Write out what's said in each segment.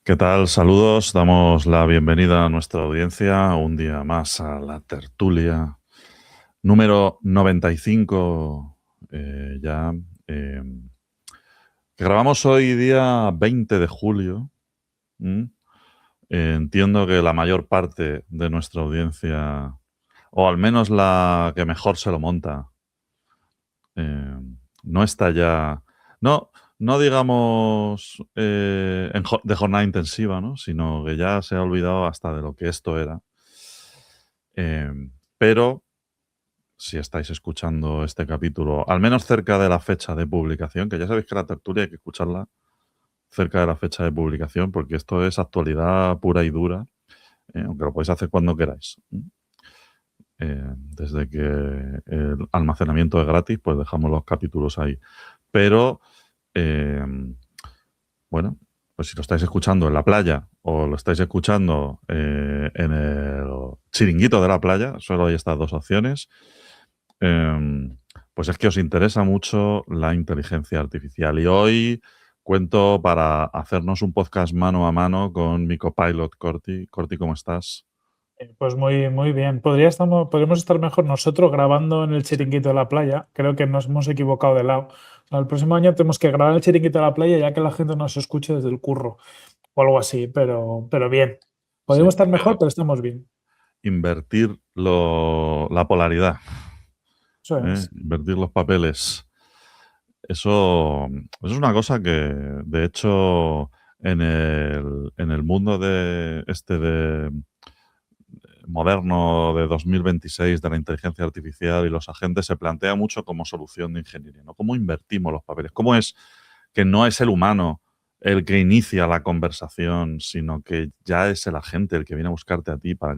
¿Qué tal? Saludos. Damos la bienvenida a nuestra audiencia un día más a la tertulia número 95 ya. eh, que grabamos hoy día 20 de julio. ¿m? Entiendo que la mayor parte de nuestra audiencia, o al menos la que mejor se lo monta, eh, no está ya, no, no digamos de jornada intensiva, ¿no? Sino que ya se ha olvidado hasta de lo que esto era. Eh, pero si estáis escuchando este capítulo, al menos cerca de la fecha de publicación, que ya sabéis que la tertulia hay que escucharla cerca de la fecha de publicación, porque esto es actualidad pura y dura, aunque lo podéis hacer cuando queráis. Desde que el almacenamiento es gratis, pues dejamos los capítulos ahí. Pero, eh, bueno, pues si lo estáis escuchando en la playa o lo estáis escuchando en el chiringuito de la playa, solo hay estas dos opciones, pues es que os interesa mucho la inteligencia artificial. Y hoy cuento para hacernos un podcast mano a mano con mi copilot, Corti. Corti, ¿cómo estás? Pues muy bien. Podríamos estar mejor nosotros grabando en el chiringuito de la playa. Creo que nos hemos equivocado de lado. O sea, el próximo año tenemos que grabar en el chiringuito de la playa ya que la gente nos escuche desde el curro o algo así, pero bien. Sí. Podríamos estar mejor, pero estamos bien. Invertir la polaridad, Eso es. invertir los papeles. Eso es una cosa que, de hecho, en el mundo de moderno de 2026 de la inteligencia artificial y los agentes se plantea mucho como solución de ingeniería, ¿no? ¿Cómo invertimos los papeles? ¿Cómo es que no es el humano el que inicia la conversación, sino que ya es el agente el que viene a buscarte a ti para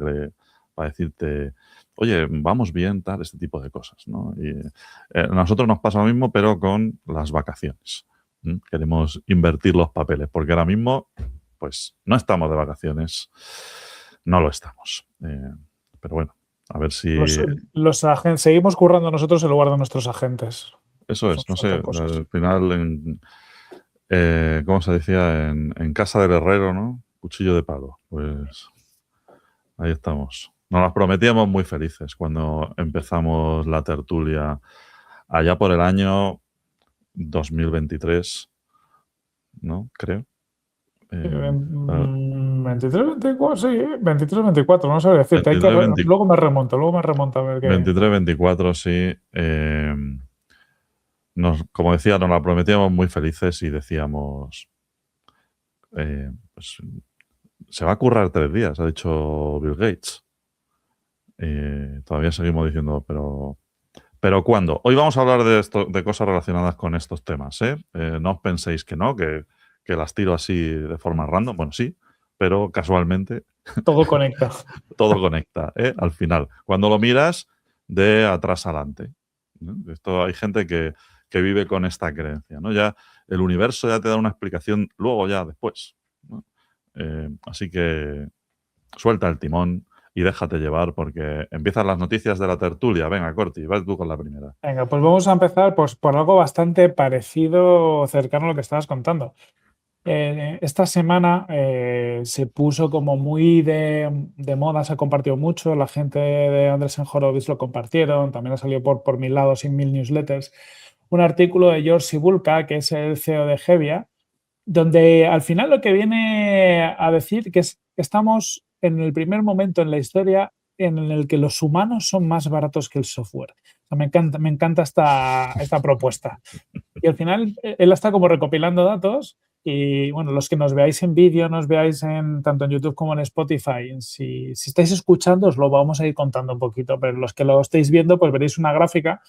decirte, oye, vamos bien, tal, este tipo de cosas, ¿no? Y a nosotros nos pasa lo mismo, pero con las vacaciones. Queremos invertir los papeles, porque ahora mismo, pues, no estamos de vacaciones, no lo estamos. Pero bueno, a ver Los, si los agentes, seguimos currando nosotros en lugar de nuestros agentes. eso Son, es, no son sé, dos cosas. al final, ¿cómo se decía? En casa del herrero, ¿no? Cuchillo de palo. Pues ahí estamos. Nos las prometíamos muy felices cuando empezamos la tertulia allá por el año 2023, ¿no? Creo. A ver, 23, 24, sí, 23, 24, no sabría decirte. 23, 20 Luego me remonto a ver qué. 23, 24, sí. Como decía, nos la prometíamos muy felices y decíamos, pues, se va a currar 3 días, ha dicho Bill Gates. Todavía seguimos diciendo, pero ¿cuándo? Hoy vamos a hablar de cosas relacionadas con estos temas, ¿eh? No os penséis que no, que las tiro así de forma random. Bueno, sí, pero casualmente Todo conecta. todo conecta, ¿eh? Al final. Cuando lo miras de atrás adelante, ¿no? Esto hay gente que vive con esta creencia, ¿no? Ya el universo ya te da una explicación luego, ya después, ¿no? Así que suelta el timón y déjate llevar porque empiezan las noticias de la tertulia. Venga, Corti, vas tú con la primera. Venga, pues vamos a empezar pues, por algo bastante parecido, cercano a lo que estabas contando. Esta semana se puso como muy de moda, se ha compartido mucho, la gente de Andrés Horowitz lo compartieron, también ha salido por mil lados y mil newsletters, un artículo de George Sibulka, que es el CEO de Hevia, donde al final lo que viene a decir que es que estamos en el primer momento en la historia en el que los humanos son más baratos que el software. O sea, me encanta esta propuesta. Y al final él está como recopilando datos y bueno, los que nos veáis en vídeo, nos veáis tanto en YouTube como en Spotify, si estáis escuchando os lo vamos a ir contando un poquito, pero los que lo estáis viendo pues veréis una gráfica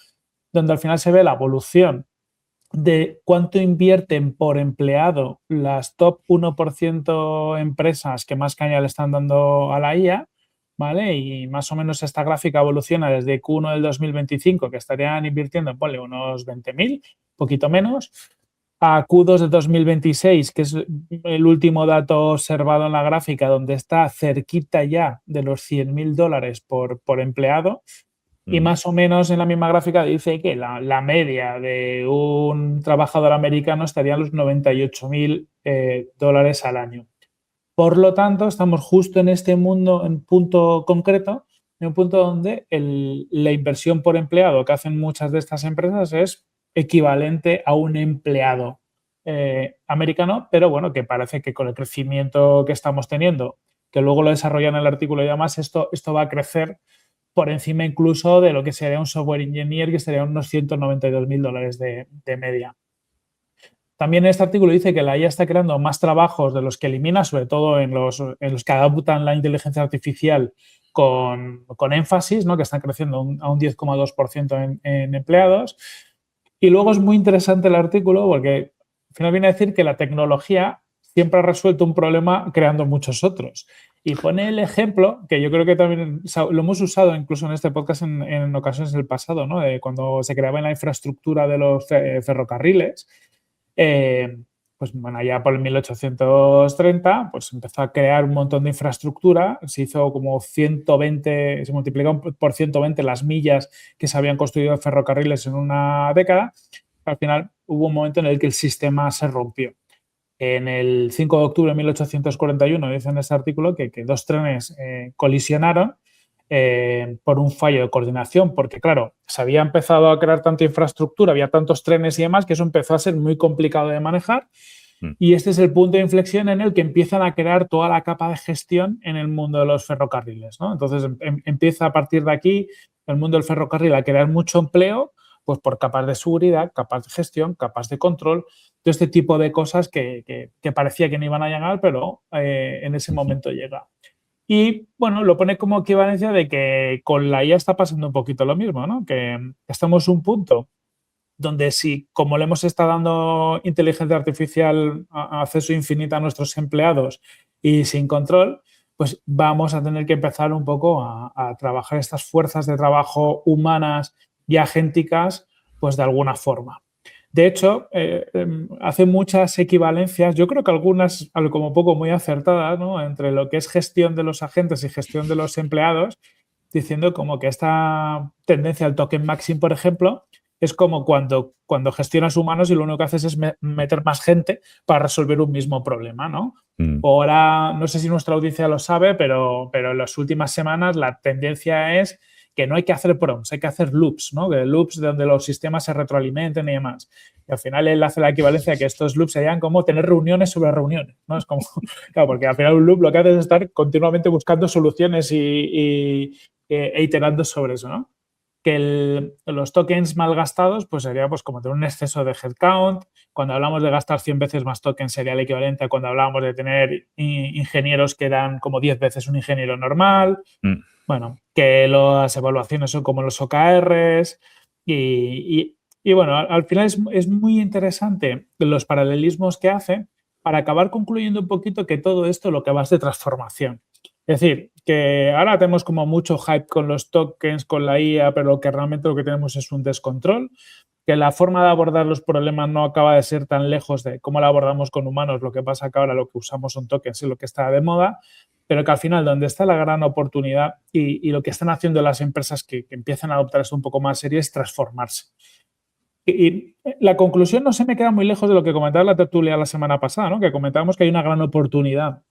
donde al final se ve la evolución de cuánto invierten por empleado las top 1% empresas que más caña le están dando a la IA, ¿vale? Y más o menos esta gráfica evoluciona desde Q1 del 2025, que estarían invirtiendo, ponle, unos 20.000, poquito menos, a Q2 de 2026, que es el último dato observado en la gráfica, donde está cerquita ya de los $100.000 por empleado, y más o menos en la misma gráfica dice que la media de un trabajador americano estaría en los $98.000 al año. Por lo tanto, estamos justo en este mundo, en punto concreto, en un punto donde la inversión por empleado que hacen muchas de estas empresas es equivalente a un empleado americano, pero bueno, que parece que con el crecimiento que estamos teniendo, que luego lo desarrollan en el artículo y demás, esto va a crecer por encima incluso de lo que sería un software engineer, que sería unos $192.000 de media. También este artículo dice que la IA está creando más trabajos de los que elimina, sobre todo en los que adoptan la inteligencia artificial con énfasis, ¿no? Que están creciendo a un 10,2% en empleados. Y luego es muy interesante el artículo porque al final viene a decir que la tecnología siempre ha resuelto un problema creando muchos otros. Y pone el ejemplo, que yo creo que también lo hemos usado incluso en este podcast en ocasiones del pasado, ¿no? De cuando se creaba la infraestructura de los ferrocarriles. Pues bueno, ya por el 1830, pues empezó a crear un montón de infraestructura, se hizo como 120, se multiplicaron por 120 las millas que se habían construido de ferrocarriles en una década. Al final hubo un momento en el que el sistema se rompió. En el 5 de octubre de 1841, dice en este artículo que dos trenes colisionaron por un fallo de coordinación, porque claro, se había empezado a crear tanta infraestructura, había tantos trenes y demás, que eso empezó a ser muy complicado de manejar. Y este es el punto de inflexión en el que empiezan a crear toda la capa de gestión en el mundo de los ferrocarriles, ¿no? Entonces empieza a partir de aquí el mundo del ferrocarril a crear mucho empleo, pues por capas de seguridad, capas de gestión, capas de control, todo este tipo de cosas que parecía que no iban a llegar, pero en ese momento llega. Y bueno, lo pone como equivalencia de que con la IA está pasando un poquito lo mismo, ¿no? Que estamos en un punto donde si, como le hemos estado dando inteligencia artificial a acceso infinito a nuestros empleados y sin control, pues vamos a tener que empezar un poco a trabajar estas fuerzas de trabajo humanas y agénticas, pues de alguna forma. De hecho, hace muchas equivalencias, yo creo que algunas, como poco, muy acertadas, ¿no? Entre lo que es gestión de los agentes y gestión de los empleados, diciendo como que esta tendencia al token maxing, por ejemplo, es como cuando gestionas humanos y lo único que haces es meter más gente para resolver un mismo problema, ¿no? Ahora, no sé si nuestra audiencia lo sabe, pero en las últimas semanas la tendencia es que no hay que hacer prompts, hay que hacer loops, ¿no? Que loops donde los sistemas se retroalimenten y demás. Y al final él hace la equivalencia a que estos loops serían como tener reuniones sobre reuniones, ¿no? Es como, claro, porque al final un loop lo que hace es estar continuamente buscando soluciones e iterando sobre eso, ¿no? Que los tokens mal gastados, pues sería pues como tener un exceso de headcount. Cuando hablamos de gastar 100 veces más tokens sería el equivalente a cuando hablábamos de tener ingenieros que dan como 10 veces un ingeniero normal. Bueno, que las evaluaciones son como los OKRs y bueno, al final es muy interesante los paralelismos que hace para acabar concluyendo un poquito que todo esto lo que va es de transformación. Es decir, que ahora tenemos como mucho hype con los tokens, con la IA, pero que realmente lo que tenemos es un descontrol, que la forma de abordar los problemas no acaba de ser tan lejos de cómo la abordamos con humanos, lo que pasa que ahora lo que usamos son tokens y lo que está de moda, pero que al final donde está la gran oportunidad y lo que están haciendo las empresas que empiezan a adoptar esto un poco más serio es transformarse. Y la conclusión no se me queda muy lejos de lo que comentaba la tertulia la semana pasada, ¿no? Que comentábamos que hay una gran oportunidad.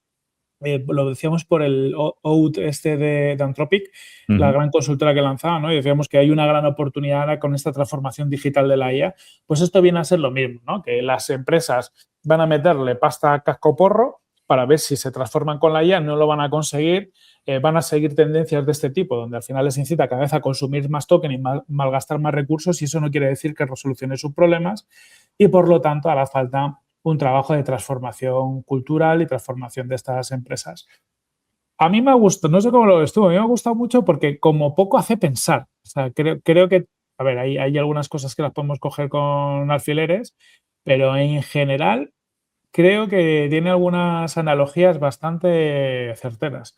Lo decíamos por el OUT de Anthropic, la gran consultora que lanzaba, ¿no? Y decíamos que hay una gran oportunidad ahora con esta transformación digital de la IA. Pues esto viene a ser lo mismo, ¿no? Que las empresas van a meterle pasta a casco porro para ver si se transforman con la IA, no lo van a conseguir, van a seguir tendencias de este tipo, donde al final les incita cada vez a consumir más token y malgastar más recursos, y eso no quiere decir que resolucione sus problemas, y por lo tanto hará falta un trabajo de transformación cultural y transformación de estas empresas. A mí me ha gustado, no sé cómo lo ves tú, a mí me ha gustado mucho porque como poco hace pensar. O sea, creo que, a ver, hay algunas cosas que las podemos coger con alfileres, pero en general creo que tiene algunas analogías bastante certeras.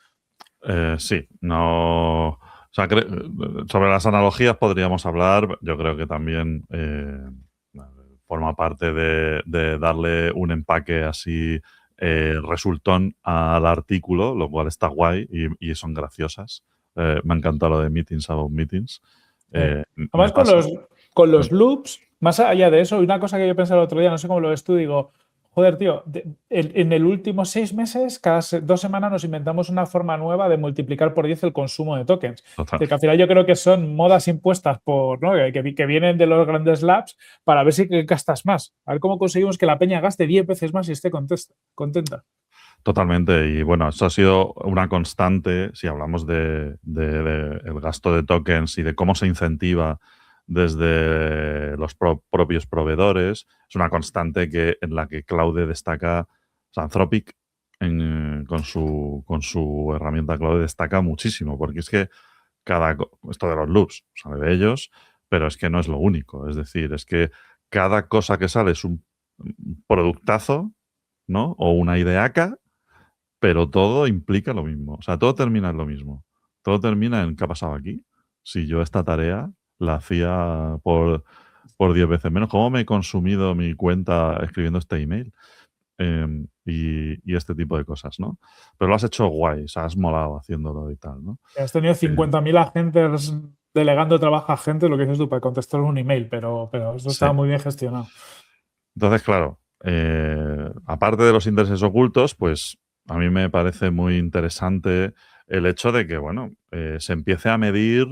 Sí, no. O sea, sobre las analogías podríamos hablar. Yo creo que también forma parte de darle un empaque así resultón al artículo, lo cual está guay y son graciosas. Me ha encantado lo de Meetings About Meetings. Además, con los loops, más allá de eso, una cosa que yo pensé el otro día, no sé cómo lo ves tú, digo, Joder, tío, en el último 6 meses, cada 2 semanas nos inventamos una forma nueva de multiplicar por 10 el consumo de tokens. Total. De que al final yo creo que son modas impuestas por, ¿no? que vienen de los grandes labs para ver si gastas más. A ver cómo conseguimos que la peña gaste 10 veces más y esté contenta. Totalmente. Y bueno, eso ha sido una constante, si hablamos de el gasto de tokens y de cómo se incentiva desde los propios proveedores. Es una constante en la que Claude destaca, o sea, Anthropic con su herramienta Claude destaca muchísimo, porque es que esto de los loops sale de ellos, pero es que no es lo único. Es decir, es que cada cosa que sale es un productazo, ¿no? O una ideaca, pero todo implica lo mismo. O sea, todo termina en lo mismo. Todo termina en ¿qué ha pasado aquí? Si yo esta tarea la hacía por 10 veces menos, ¿cómo me he consumido mi cuenta escribiendo este email? Y este tipo de cosas, ¿no? Pero lo has hecho guay, o sea, has molado haciéndolo y tal, ¿no? Has tenido Eh, 50.000 agentes delegando trabajo a gente, lo que dices tú, para contestar un email, pero eso sí. estaba muy bien gestionado. Entonces, claro, aparte de los intereses ocultos, pues a mí me parece muy interesante el hecho de que, bueno, se empiece a medir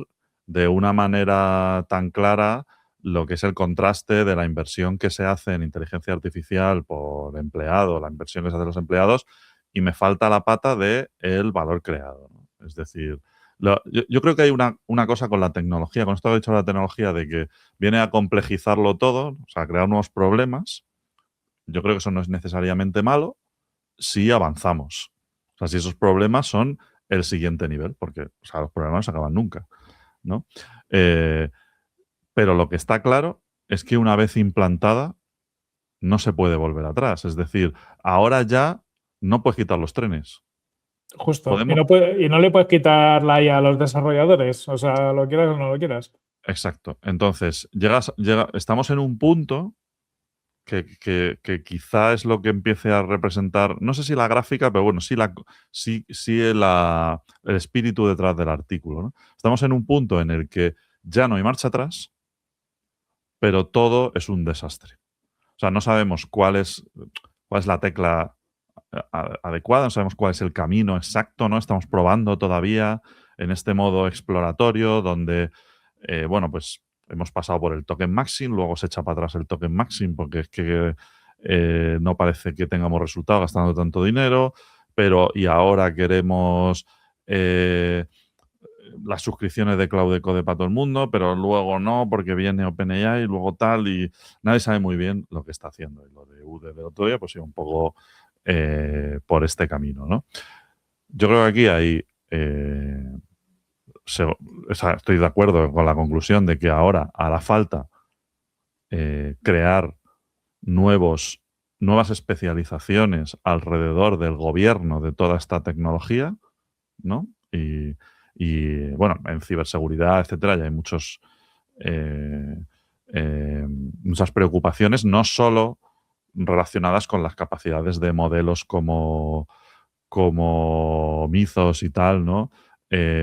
de una manera tan clara lo que es el contraste de la inversión que se hace en inteligencia artificial por empleado, la inversión que se hace en los empleados, y me falta la pata de el valor creado, ¿no? Es decir, yo creo que hay una cosa con la tecnología, con esto que he dicho de la tecnología, de que viene a complejizarlo todo, o sea, a crear nuevos problemas. Yo creo que eso no es necesariamente malo si avanzamos. O sea, si esos problemas son el siguiente nivel, porque o sea, los problemas no se acaban nunca, ¿no? Eh, pero lo que está claro es que una vez implantada no se puede volver atrás. Es decir, ahora ya no puedes quitar los trenes. Justo. Podemos. Y no le puedes quitar la IA a los desarrolladores. O sea, lo quieras o no lo quieras. Exacto. Entonces, estamos en un punto que quizá es lo que empiece a representar, no sé si la gráfica, pero bueno, sí el espíritu detrás del artículo, ¿no? Estamos en un punto en el que ya no hay marcha atrás, pero todo es un desastre. O sea, no sabemos cuál es la tecla adecuada, no sabemos cuál es el camino exacto, ¿no? Estamos probando todavía en este modo exploratorio donde, bueno, pues hemos pasado por el token maxing, luego se echa para atrás el token maxing porque es que no parece que tengamos resultado gastando tanto dinero, pero y ahora queremos las suscripciones de Cloud Code para todo el mundo, pero luego no, porque viene OpenAI y luego tal, y nadie sabe muy bien lo que está haciendo. Y lo de UD del otro día, pues iba un poco por este camino, ¿no? Yo creo que aquí hay. O sea, estoy de acuerdo con la conclusión de que ahora hará falta crear nuevas especializaciones alrededor del gobierno de toda esta tecnología, ¿no? Bueno, en ciberseguridad, etcétera, ya hay eh, muchas preocupaciones, no solo relacionadas con las capacidades de modelos como Mythos y tal, ¿no?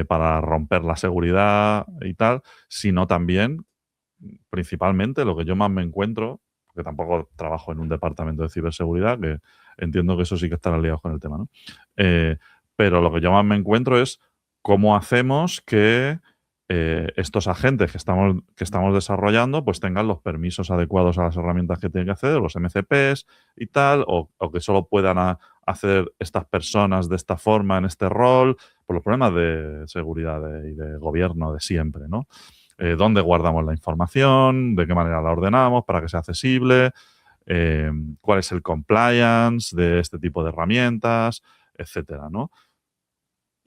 Para romper la seguridad y tal, sino también, principalmente, lo que yo más me encuentro, porque tampoco trabajo en un departamento de ciberseguridad, que entiendo que eso sí que estarán liados con el tema, ¿no? Pero lo que yo más me encuentro es cómo hacemos que estos agentes que estamos desarrollando pues tengan los permisos adecuados a las herramientas que tienen que hacer, los MCPs y tal, o que solo puedan hacer estas personas de esta forma, en este rol, por los problemas de seguridad y de gobierno de siempre, ¿no? Dónde guardamos la información, de qué manera la ordenamos para que sea accesible, cuál es el compliance de este tipo de herramientas, etcétera, ¿no?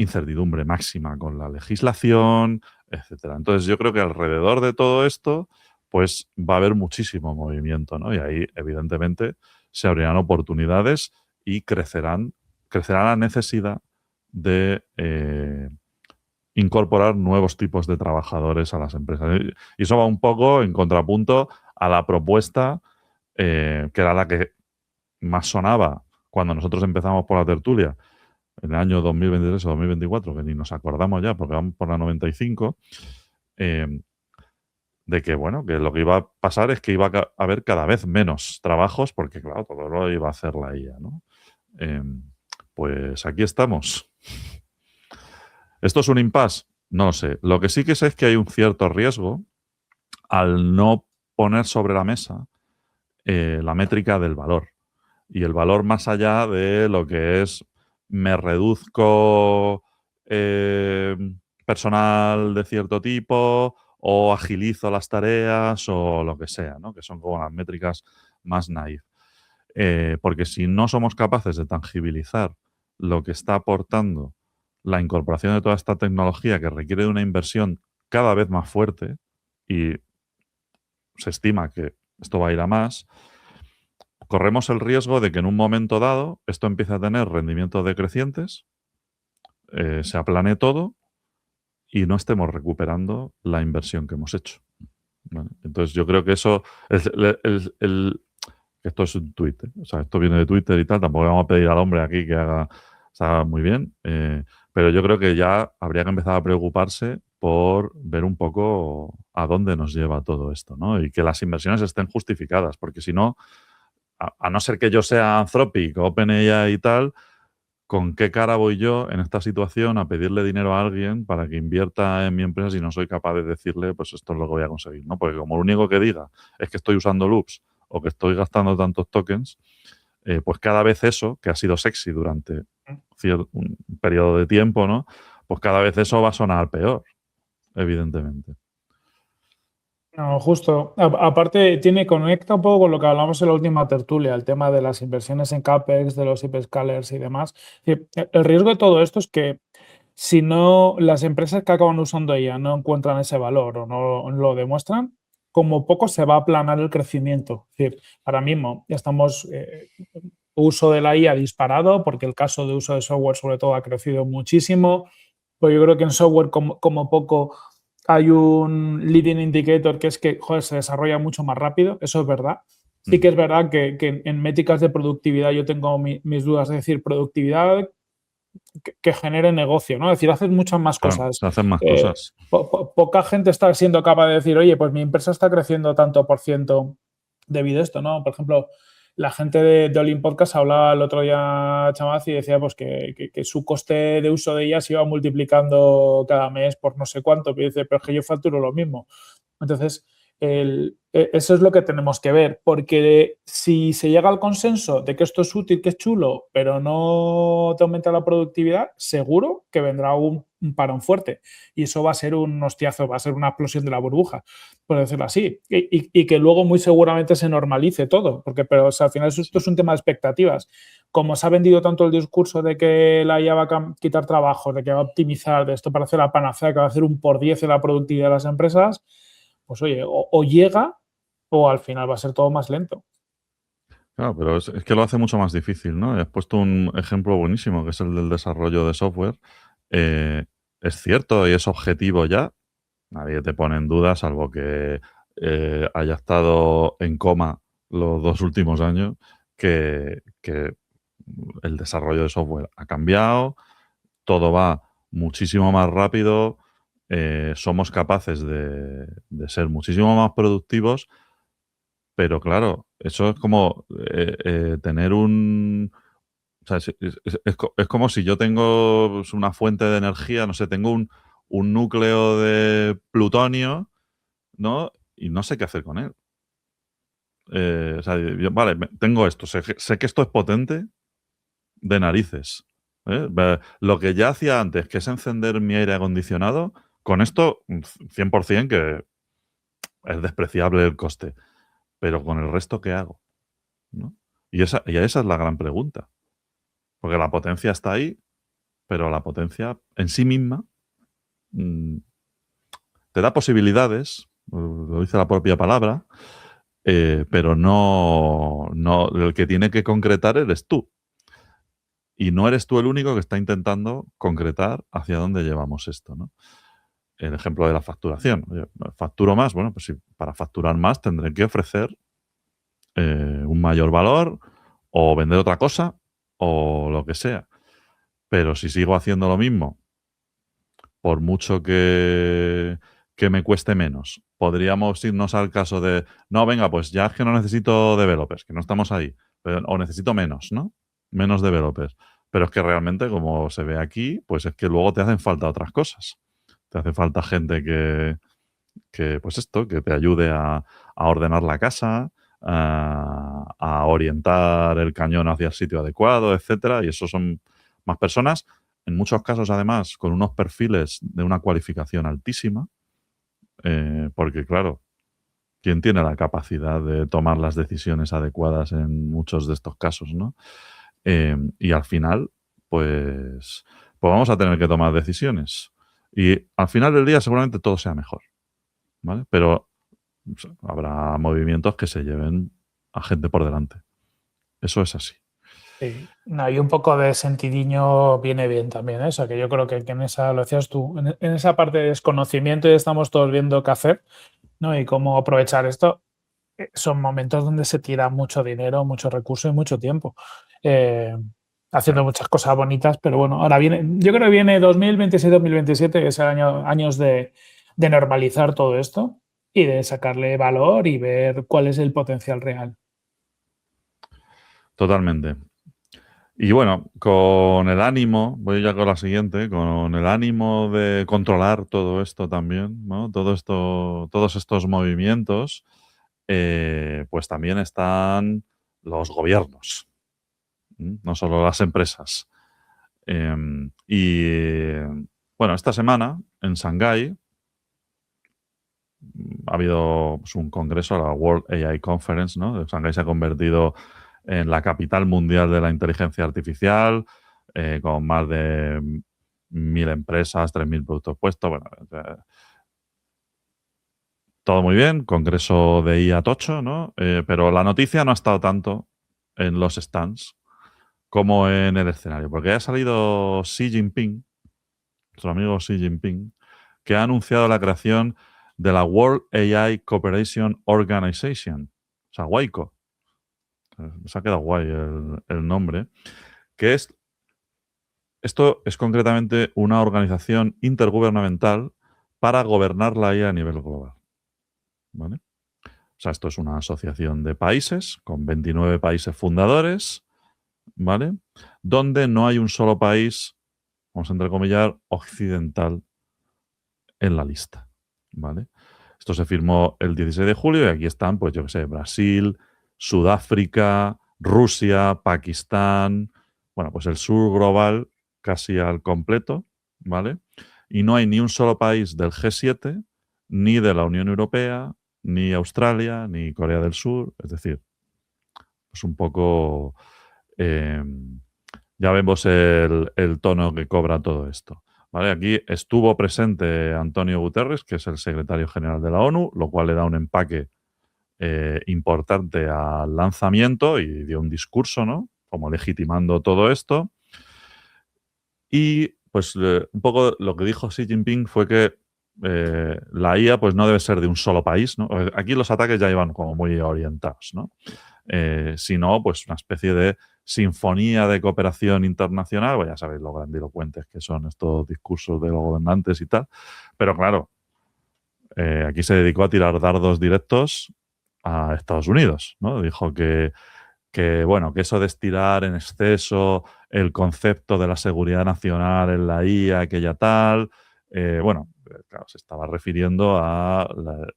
Incertidumbre máxima con la legislación, etcétera. Entonces, yo creo que alrededor de todo esto, pues va a haber muchísimo movimiento, ¿no? Y ahí, evidentemente, se abrirán oportunidades y crecerá la necesidad de incorporar nuevos tipos de trabajadores a las empresas. Y eso va un poco en contrapunto a la propuesta que era la que más sonaba cuando nosotros empezamos por la tertulia en el año 2023 o 2024, que ni nos acordamos ya porque vamos por la 95, de que, bueno, que lo que iba a pasar es que iba a haber cada vez menos trabajos porque, claro, todo lo iba a hacer la IA, ¿no? Pues aquí estamos. ¿Esto es un impasse? No lo sé. Lo que sí que sé es que hay un cierto riesgo al no poner sobre la mesa la métrica del valor. Y el valor más allá de lo que es me reduzco personal de cierto tipo o agilizo las tareas o lo que sea, ¿no? Que son como las métricas más naif. Porque si no somos capaces de tangibilizar lo que está aportando la incorporación de toda esta tecnología que requiere de una inversión cada vez más fuerte y se estima que esto va a ir a más, corremos el riesgo de que en un momento dado esto empiece a tener rendimientos decrecientes, se aplane todo y no estemos recuperando la inversión que hemos hecho. ¿Vale? Entonces yo creo que eso es esto es un tuit, ¿eh? O sea, esto viene de Twitter y tal, tampoco le vamos a pedir al hombre aquí que se haga muy bien, pero yo creo que ya habría que empezar a preocuparse por ver un poco a dónde nos lleva todo esto, ¿no? Y que las inversiones estén justificadas, porque si no, a no ser que yo sea Anthropic, OpenAI y tal, ¿con qué cara voy yo en esta situación a pedirle dinero a alguien para que invierta en mi empresa si no soy capaz de decirle, pues esto es lo que voy a conseguir, ¿no? Porque como lo único que diga es que estoy usando loops o que estoy gastando tantos tokens, pues cada vez eso, que ha sido sexy durante un periodo de tiempo, ¿no? Pues cada vez eso va a sonar peor, evidentemente. No, justo. Aparte, conecta un poco con lo que hablamos en la última tertulia, el tema de las inversiones en CAPEX, de los hyperscalers y demás. El riesgo de todo esto es que si no las empresas que acaban usando ella no encuentran ese valor o no lo demuestran, como poco se va a aplanar el crecimiento. Es decir, ahora mismo estamos uso de la IA disparado porque el caso de uso de software sobre todo ha crecido muchísimo. Pues yo creo que en software como poco hay un leading indicator que es que joder, se desarrolla mucho más rápido, eso es verdad. Sí que es verdad que en métricas de productividad yo tengo mis dudas, es decir, productividad que genere negocio, ¿no? Es decir, haces muchas más Claro, cosas. se hacen más cosas. Poca gente está siendo capaz de decir, oye, pues mi empresa está creciendo tanto por ciento debido a esto, ¿no? Por ejemplo, la gente de Olin Podcast hablaba el otro día, Chamaz, y decía pues que su coste de uso de ella se iba multiplicando cada mes por no sé cuánto, pero dice, pero es que yo facturo lo mismo. Entonces, eso es lo que tenemos que ver, porque si se llega al consenso de que esto es útil, que es chulo, pero no te aumenta la productividad, seguro que vendrá un parón fuerte. Y eso va a ser un hostiazo, va a ser una explosión de la burbuja, por decirlo así. Y que luego muy seguramente se normalice todo, porque pero, o sea, al final esto es un tema de expectativas. Como se ha vendido tanto el discurso de que la IA va a quitar trabajo, de que va a optimizar, de esto para hacer la panacea, que va a hacer un por 10 en la productividad de las empresas, pues oye, o llega o al final va a ser todo más lento. Claro, pero es que lo hace mucho más difícil, ¿no? Has puesto un ejemplo buenísimo, que es el del desarrollo de software. Eh, es cierto y es objetivo ya. Nadie te pone en duda, salvo que haya estado en coma los 2 últimos años, que el desarrollo de software ha cambiado, todo va muchísimo más rápido, somos capaces de ser muchísimo más productivos, pero claro, eso es como tener un... O sea, es como si yo tengo pues, una fuente de energía, no sé, tengo un núcleo de plutonio, ¿no? Y no sé qué hacer con él. O sea, vale, tengo esto, sé que esto es potente de narices. Lo que ya hacía antes, que es encender mi aire acondicionado, con esto 100% que es despreciable el coste. Pero con el resto, ¿qué hago? ¿No? Y esa es la gran pregunta. Porque la potencia está ahí, pero la potencia en sí misma mm, te da posibilidades, lo dice la propia palabra, pero no, el que tiene que concretar eres tú. Y no eres tú el único que está intentando concretar hacia dónde llevamos esto, ¿no? El ejemplo de la facturación. Oye, ¿facturo más? Bueno, pues si para facturar más tendré que ofrecer un mayor valor o vender otra cosa o lo que sea. Pero si sigo haciendo lo mismo, por mucho que me cueste menos. Podríamos irnos al caso de, no, venga, pues ya es que no necesito developers, que no estamos ahí, o necesito menos, ¿no? Menos developers. Pero es que realmente, como se ve aquí, pues es que luego te hacen falta otras cosas. Te hace falta gente que pues esto, que te ayude a ordenar la casa, a orientar el cañón hacia el sitio adecuado, etcétera. Y eso son más personas, en muchos casos además con unos perfiles de una cualificación altísima, porque claro, ¿quién tiene la capacidad de tomar las decisiones adecuadas en muchos de estos casos, ¿no? Y al final, pues vamos a tener que tomar decisiones. Y al final del día seguramente todo sea mejor, ¿vale? Pero habrá movimientos que se lleven a gente por delante. Eso es así. Sí. No, y un poco de sentidiño viene bien también, ¿eh? O sea, que yo creo que en esa, lo decías tú, en esa parte de desconocimiento y estamos todos viendo qué hacer, ¿no? Y cómo aprovechar esto. Son momentos donde se tira mucho dinero, mucho recurso y mucho tiempo haciendo muchas cosas bonitas, pero bueno, ahora viene, yo creo que viene 2026-2027, que es el años de normalizar todo esto y de sacarle valor y ver cuál es el potencial real. Totalmente. Y bueno, con el ánimo, voy ya con la siguiente, con el ánimo de controlar todo esto también, ¿no? Todos estos movimientos, pues también están los gobiernos, no solo las empresas. Y bueno, esta semana en Shanghái ha habido pues, un congreso, la World AI Conference, ¿no? Shanghái se ha convertido en la capital mundial de la inteligencia artificial, con más de 1.000 empresas, 3.000 productos puestos. Bueno, todo muy bien, congreso de IA tocho, ¿no? Pero la noticia no ha estado tanto en los stands como en el escenario, porque ha salido Xi Jinping, nuestro amigo Xi Jinping, que ha anunciado la creación de la World AI Cooperation Organization, o sea, WAICO. Se ha quedado guay el nombre, que esto es concretamente una organización intergubernamental para gobernar la IA a nivel global. ¿Vale? O sea, esto es una asociación de países con 29 países fundadores, ¿vale? Donde no hay un solo país, vamos a entrecomillar, occidental en la lista, ¿vale? Esto se firmó el 16 de julio y aquí están, pues yo qué sé, Brasil, Sudáfrica, Rusia, Pakistán, bueno, pues el sur global casi al completo, ¿vale? Y no hay ni un solo país del G7, ni de la Unión Europea, ni Australia, ni Corea del Sur, es decir, pues un poco, eh, ya vemos el tono que cobra todo esto. ¿Vale? Aquí estuvo presente Antonio Guterres, que es el secretario general de la ONU, lo cual le da un empaque importante al lanzamiento y dio un discurso, ¿no? Como legitimando todo esto. Y pues un poco lo que dijo Xi Jinping fue que la IA pues no debe ser de un solo país, ¿no? Aquí los ataques ya iban como muy orientados, ¿no? Sino pues una especie de sinfonía de cooperación internacional, pues ya sabéis lo grandilocuentes que son estos discursos de los gobernantes y tal, pero claro, aquí se dedicó a tirar dardos directos a Estados Unidos, ¿no? Dijo bueno, que eso de estirar en exceso el concepto de la seguridad nacional en la IA, aquella tal, bueno, claro, se estaba refiriendo a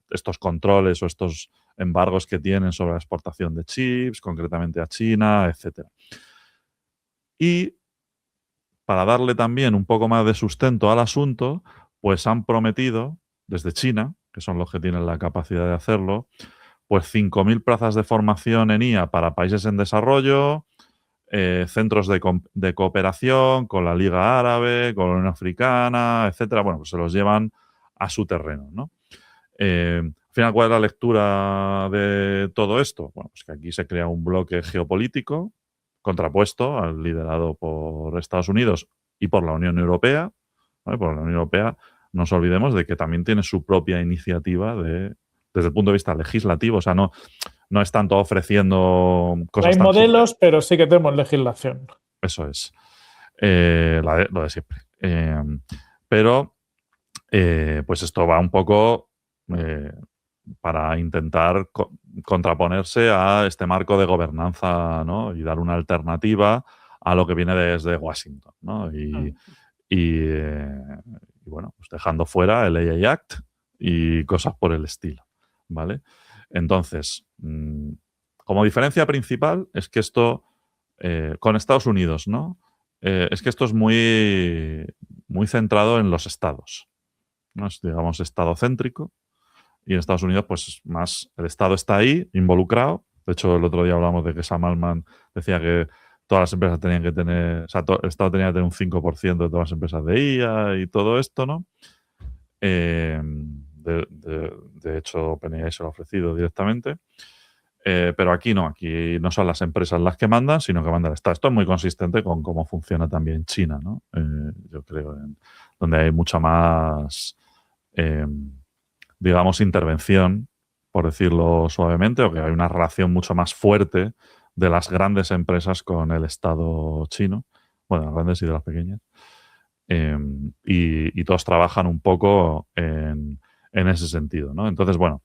estos controles o estos embargos que tienen sobre la exportación de chips, concretamente a China, etcétera. Y para darle también un poco más de sustento al asunto, pues han prometido desde China, que son los que tienen la capacidad de hacerlo, pues 5.000 plazas de formación en IA para países en desarrollo, centros de cooperación con la Liga Árabe, con la Unión Africana, etcétera. Bueno, pues se los llevan a su terreno, ¿no? Al final, ¿cuál es la lectura de todo esto? Bueno, pues que aquí se crea un bloque geopolítico contrapuesto al liderado por Estados Unidos y por la Unión Europea. ¿Vale? Por la Unión Europea, no nos olvidemos de que también tiene su propia iniciativa desde el punto de vista legislativo. O sea, no es tanto ofreciendo cosas Hay modelos, pero sí que tenemos legislación. Eso es. Lo de siempre. Pero pues esto va un poco para intentar contraponerse a este marco de gobernanza, ¿no? Y dar una alternativa a lo que viene desde Washington, ¿no? Y bueno, pues dejando fuera el AI Act y cosas por el estilo, ¿vale? Entonces, como diferencia principal es que esto, con Estados Unidos, ¿no? Es que esto es muy, muy centrado en los estados, ¿no? Es, digamos, estadocéntrico, y en Estados Unidos, pues más el Estado está ahí, involucrado. De hecho, el otro día hablamos de que Sam Altman decía que todas las empresas tenían que tener, o sea, el Estado tenía que tener un 5% de todas las empresas de IA y todo esto, ¿no? De hecho, OpenAI se lo ha ofrecido directamente. Pero aquí no son las empresas las que mandan, sino que manda el Estado. Esto es muy consistente con cómo funciona también China, ¿no? Yo creo, donde hay mucha más, eh, digamos, intervención, por decirlo suavemente, o que hay una relación mucho más fuerte de las grandes empresas con el Estado chino, bueno, las grandes y de las pequeñas, y todos trabajan un poco en ese sentido, ¿no? Entonces, bueno,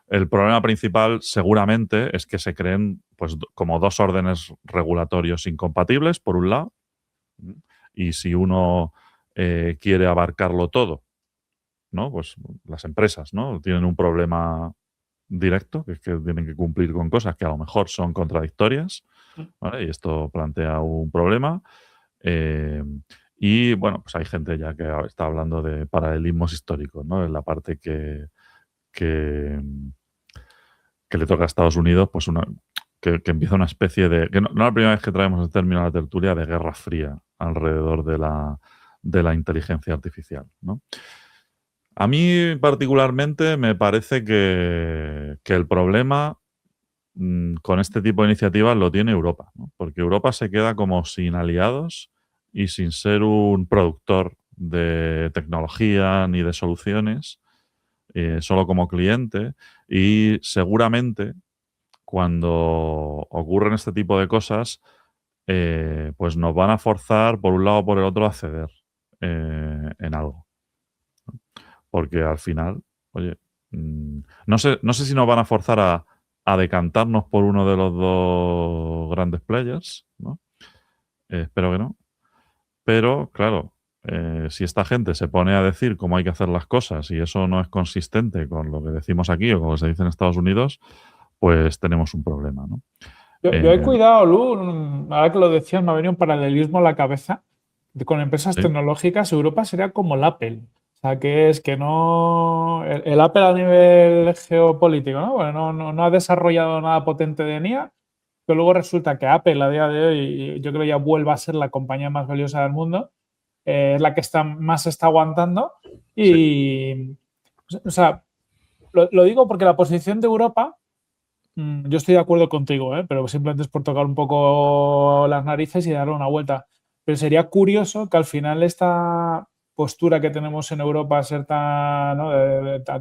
el problema principal seguramente es que se creen pues como dos órdenes regulatorios incompatibles, por un lado, y si uno quiere abarcarlo todo, ¿no? Pues las empresas, ¿no? Tienen un problema directo, que es que tienen que cumplir con cosas que a lo mejor son contradictorias, ¿vale? Y esto plantea un problema. Eh, y bueno, pues hay gente ya que está hablando de paralelismos históricos, ¿no? En la parte que, que le toca a Estados Unidos, pues que empieza una especie de. Que no es la primera vez que traemos el término a la tertulia de guerra fría alrededor de la inteligencia artificial, ¿no? A mí particularmente me parece que el problema con este tipo de iniciativas lo tiene Europa, ¿no? Porque Europa se queda como sin aliados y sin ser un productor de tecnología ni de soluciones, solo como cliente. Y seguramente cuando ocurren este tipo de cosas, pues nos van a forzar por un lado o por el otro a ceder en algo. Porque al final, oye, no sé si nos van a forzar a decantarnos por uno de los dos grandes players, ¿no? Espero que no. Pero, claro, si esta gente se pone a decir cómo hay que hacer las cosas y eso no es consistente con lo que decimos aquí o con lo que se dice en Estados Unidos, pues tenemos un problema, ¿no? Yo he cuidado, Lu, ahora que lo decías, me ha venido un paralelismo a la cabeza. Con empresas Sí, tecnológicas, Europa sería como el Apple. O sea, que es que no. El Apple a nivel geopolítico, ¿no? Bueno, no ha desarrollado nada potente de IA, pero luego resulta que Apple a día de hoy, yo creo ya vuelve a ser la compañía más valiosa del mundo, es la que más está aguantando. sí, Y. O sea, lo digo porque la posición de Europa. Yo estoy de acuerdo contigo, pero simplemente es por tocar un poco las narices y darle una vuelta. Pero sería curioso que al final esta postura que tenemos en Europa, ser tan, ¿no?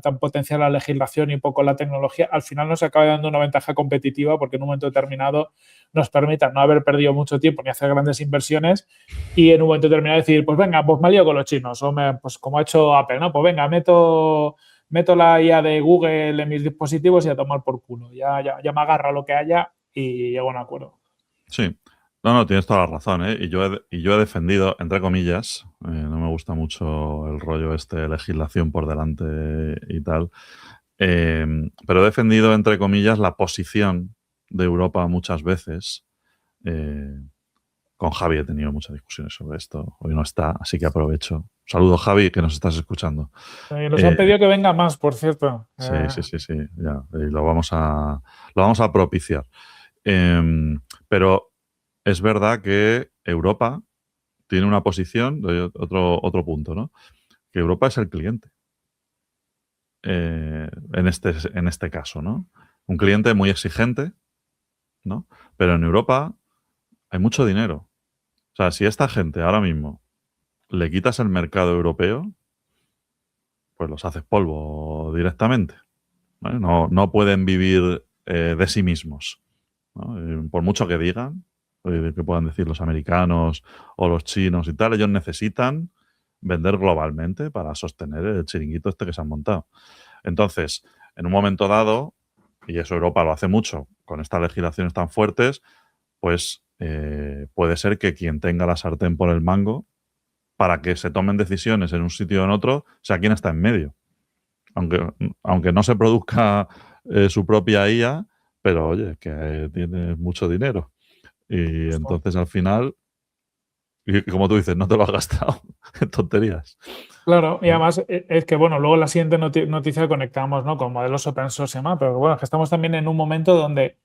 Tan potencial la legislación y poco la tecnología, al final nos acabe dando una ventaja competitiva porque en un momento determinado nos permita no haber perdido mucho tiempo ni hacer grandes inversiones y en un momento determinado decir, pues venga, pues me lío con los chinos o pues como ha hecho Apple, ¿no? Pues venga, meto la IA de Google en mis dispositivos y a tomar por culo. Ya me agarra lo que haya y llego a un acuerdo. sí. No, tienes toda la razón, ¿eh? Y yo he defendido, entre comillas, no me gusta mucho el rollo este, legislación por delante y tal, eh, pero he defendido, entre comillas, la posición de Europa muchas veces. eh, con Javi he tenido muchas discusiones sobre esto. Hoy no está, así que aprovecho. Saludo, Javi, que nos estás escuchando. Nos Eh, han pedido que venga más, por cierto. sí, sí, sí, sí, ya, y lo vamos a propiciar. Pero es verdad que Europa tiene una posición, otro punto, ¿no? Que Europa es el cliente en este caso, ¿no? Un cliente muy exigente, ¿no? Pero en Europa hay mucho dinero. O sea, si esta gente ahora mismo le quitas el mercado europeo, pues los haces polvo directamente, ¿vale? No pueden vivir de sí mismos, ¿no? Por mucho que digan, que puedan decir los americanos o los chinos y tal, ellos necesitan vender globalmente para sostener el chiringuito este que se han montado. Entonces, en un momento dado, y eso Europa lo hace mucho, con estas legislaciones tan fuertes, pues puede ser que quien tenga la sartén por el mango para que se tomen decisiones en un sitio o en otro sea quien está en medio. Aunque no se produzca su propia IA, pero oye, que tiene mucho dinero. Y entonces al final, y como tú dices, no te lo has gastado en tonterías. Claro, y además es que, bueno, luego la siguiente noticia conectamos, ¿no? Con modelos open source y demás, pero bueno, es que estamos también en un momento donde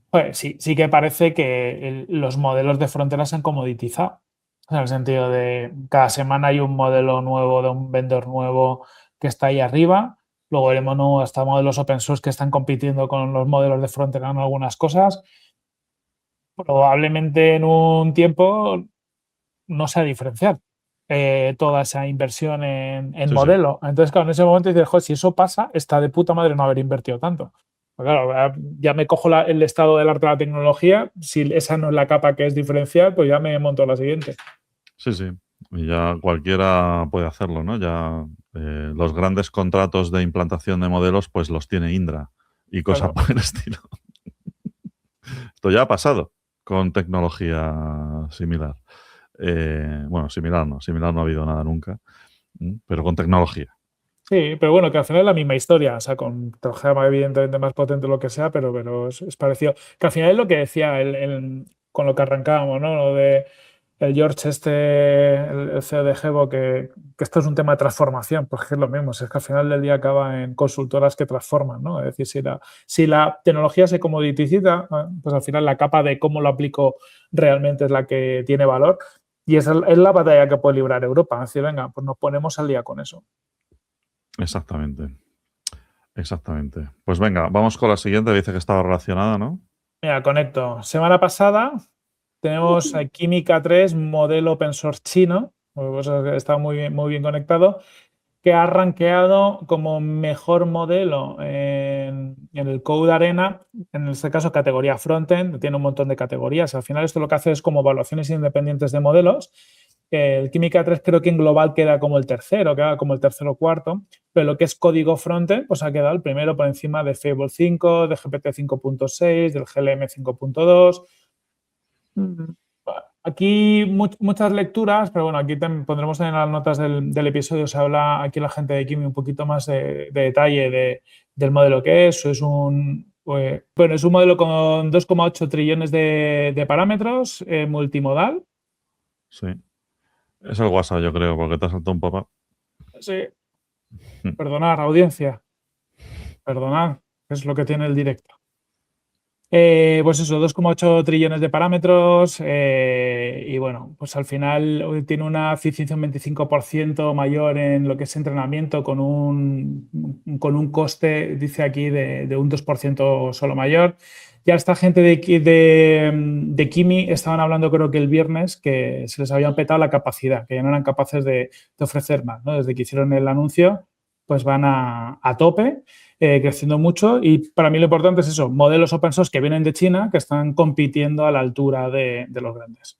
pues, sí que parece que los modelos de frontera se han comoditizado. En el sentido de cada semana hay un modelo nuevo de un vendor nuevo que está ahí arriba. Luego veremos hasta modelos open source que están compitiendo con los modelos de frontera en algunas cosas. Probablemente en un tiempo no sea diferenciar toda esa inversión en Sí, modelo. Entonces, claro, en ese momento dices, joder, si eso pasa, está de puta madre no haber invertido tanto. Pues claro, ya me cojo el estado del arte de la tecnología, si esa no es la capa que es diferencial, pues ya me monto la siguiente. sí, sí. Y ya cualquiera puede hacerlo, ¿no? Ya los grandes contratos de implantación de modelos, pues los tiene Indra y cosas Claro. por el estilo. Esto ya ha pasado con tecnología similar. Bueno, similar no ha habido nada nunca, pero con tecnología. Sí, pero bueno, que al final es la misma historia, o sea, con tecnología evidentemente más potente o lo que sea, pero es parecido. Que al final es lo que decía con lo que arrancábamos, ¿no? Lo de el George el CEO de Gebo, que esto es un tema de transformación, porque es lo mismo, es que al final del día acaba en consultoras que transforman, ¿no? Es decir, si la tecnología se comoditiza, pues al final la capa de cómo lo aplico realmente es la que tiene valor, y esa es la batalla que puede librar Europa. Es decir, venga, pues nos ponemos al día con eso. Exactamente. Exactamente. Pues venga, vamos con la siguiente. Dice que estaba relacionada, ¿no? Mira, conecto. Semana pasada tenemos Química 3, modelo open source chino, pues está muy bien conectado, que ha rankeado como mejor modelo en el Code Arena, en este caso categoría frontend, tiene un montón de categorías. Al final esto lo que hace es como evaluaciones independientes de modelos. El Química 3 creo que en global queda como el tercero, queda como el tercero o cuarto, pero lo que es código frontend, pues ha quedado el primero por encima de Fable 5, de GPT 5.6, del GLM 5.2. Aquí muchas lecturas, pero bueno, aquí pondremos en las notas del episodio, se habla aquí la gente de Kimi un poquito más de detalle del modelo que es. Es un modelo con 2,8 trillones de parámetros, multimodal. Sí. Es el WhatsApp, yo creo, porque te ha saltado un pop-up. Sí, perdonar, audiencia, perdonar, es lo que tiene el directo. Pues eso, 2,8 trillones de parámetros y bueno, pues al final tiene una eficiencia un 25% mayor en lo que es entrenamiento con un coste, dice aquí, de un 2% solo mayor. Ya esta gente de Kimi estaban hablando creo que el viernes que se les había petado la capacidad, que ya no eran capaces de ofrecer más, ¿no? Desde que hicieron el anuncio, pues van a tope. Creciendo mucho y para mí lo importante es eso, modelos open source que vienen de China que están compitiendo a la altura de los grandes.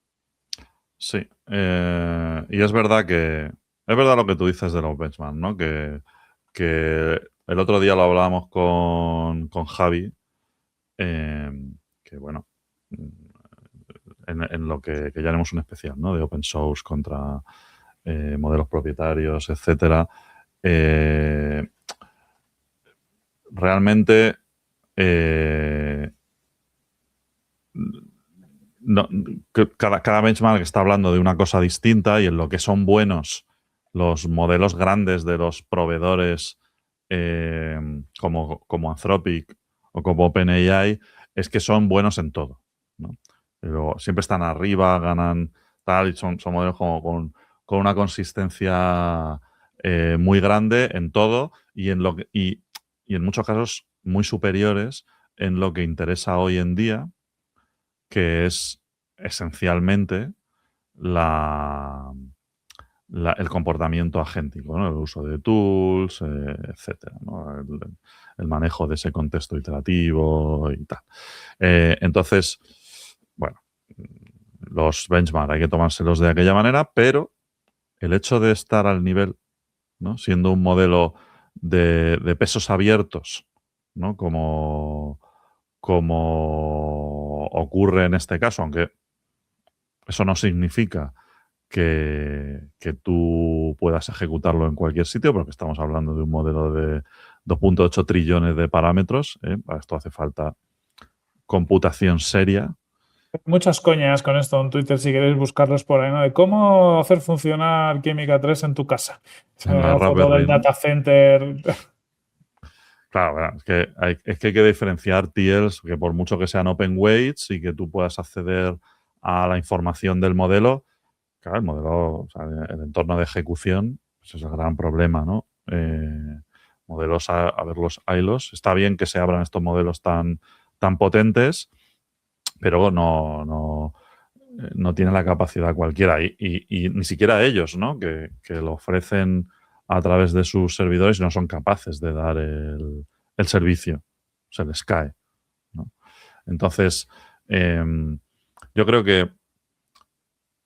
Sí. Y es verdad lo que tú dices de los benchmarks, ¿no? Que el otro día lo hablábamos con Javi, que bueno, en lo que ya haremos un especial, ¿no? De open source contra modelos propietarios, etcétera. Realmente no, cada benchmark está hablando de una cosa distinta y en lo que son buenos los modelos grandes de los proveedores como Anthropic o como OpenAI es que son buenos en todo, ¿no? Pero siempre están arriba, ganan tal, y son modelos como con una consistencia muy grande en todo y en muchos casos muy superiores en lo que interesa hoy en día, que es esencialmente el comportamiento agéntico, ¿no? El uso de tools, etcétera, ¿no? El manejo de ese contexto iterativo y tal. Entonces, bueno, los benchmark hay que tomárselos de aquella manera, pero el hecho de estar al nivel, ¿no? Siendo un modelo de pesos abiertos, ¿no? Como ocurre en este caso, aunque eso no significa que tú puedas ejecutarlo en cualquier sitio, porque estamos hablando de un modelo de 2,8 trillones de parámetros. Para esto hace falta computación seria. Muchas coñas con esto en Twitter, si queréis buscarlos por ahí, ¿no? De cómo hacer funcionar Química 3 en tu casa. En la La foto del Raspberry, ¿no? data center. Claro, es que hay que diferenciar TLs que por mucho que sean open weights y que tú puedas acceder a la información del modelo, claro, el modelo, o sea, el entorno de ejecución, pues es el gran problema, ¿no? Modelos, a ver los ILOs. Está bien que se abran estos modelos tan potentes, pero no tiene la capacidad cualquiera. Y ni siquiera ellos, ¿no? Que lo ofrecen a través de sus servidores y no son capaces de dar el servicio. Se les cae, ¿no? Entonces, yo creo que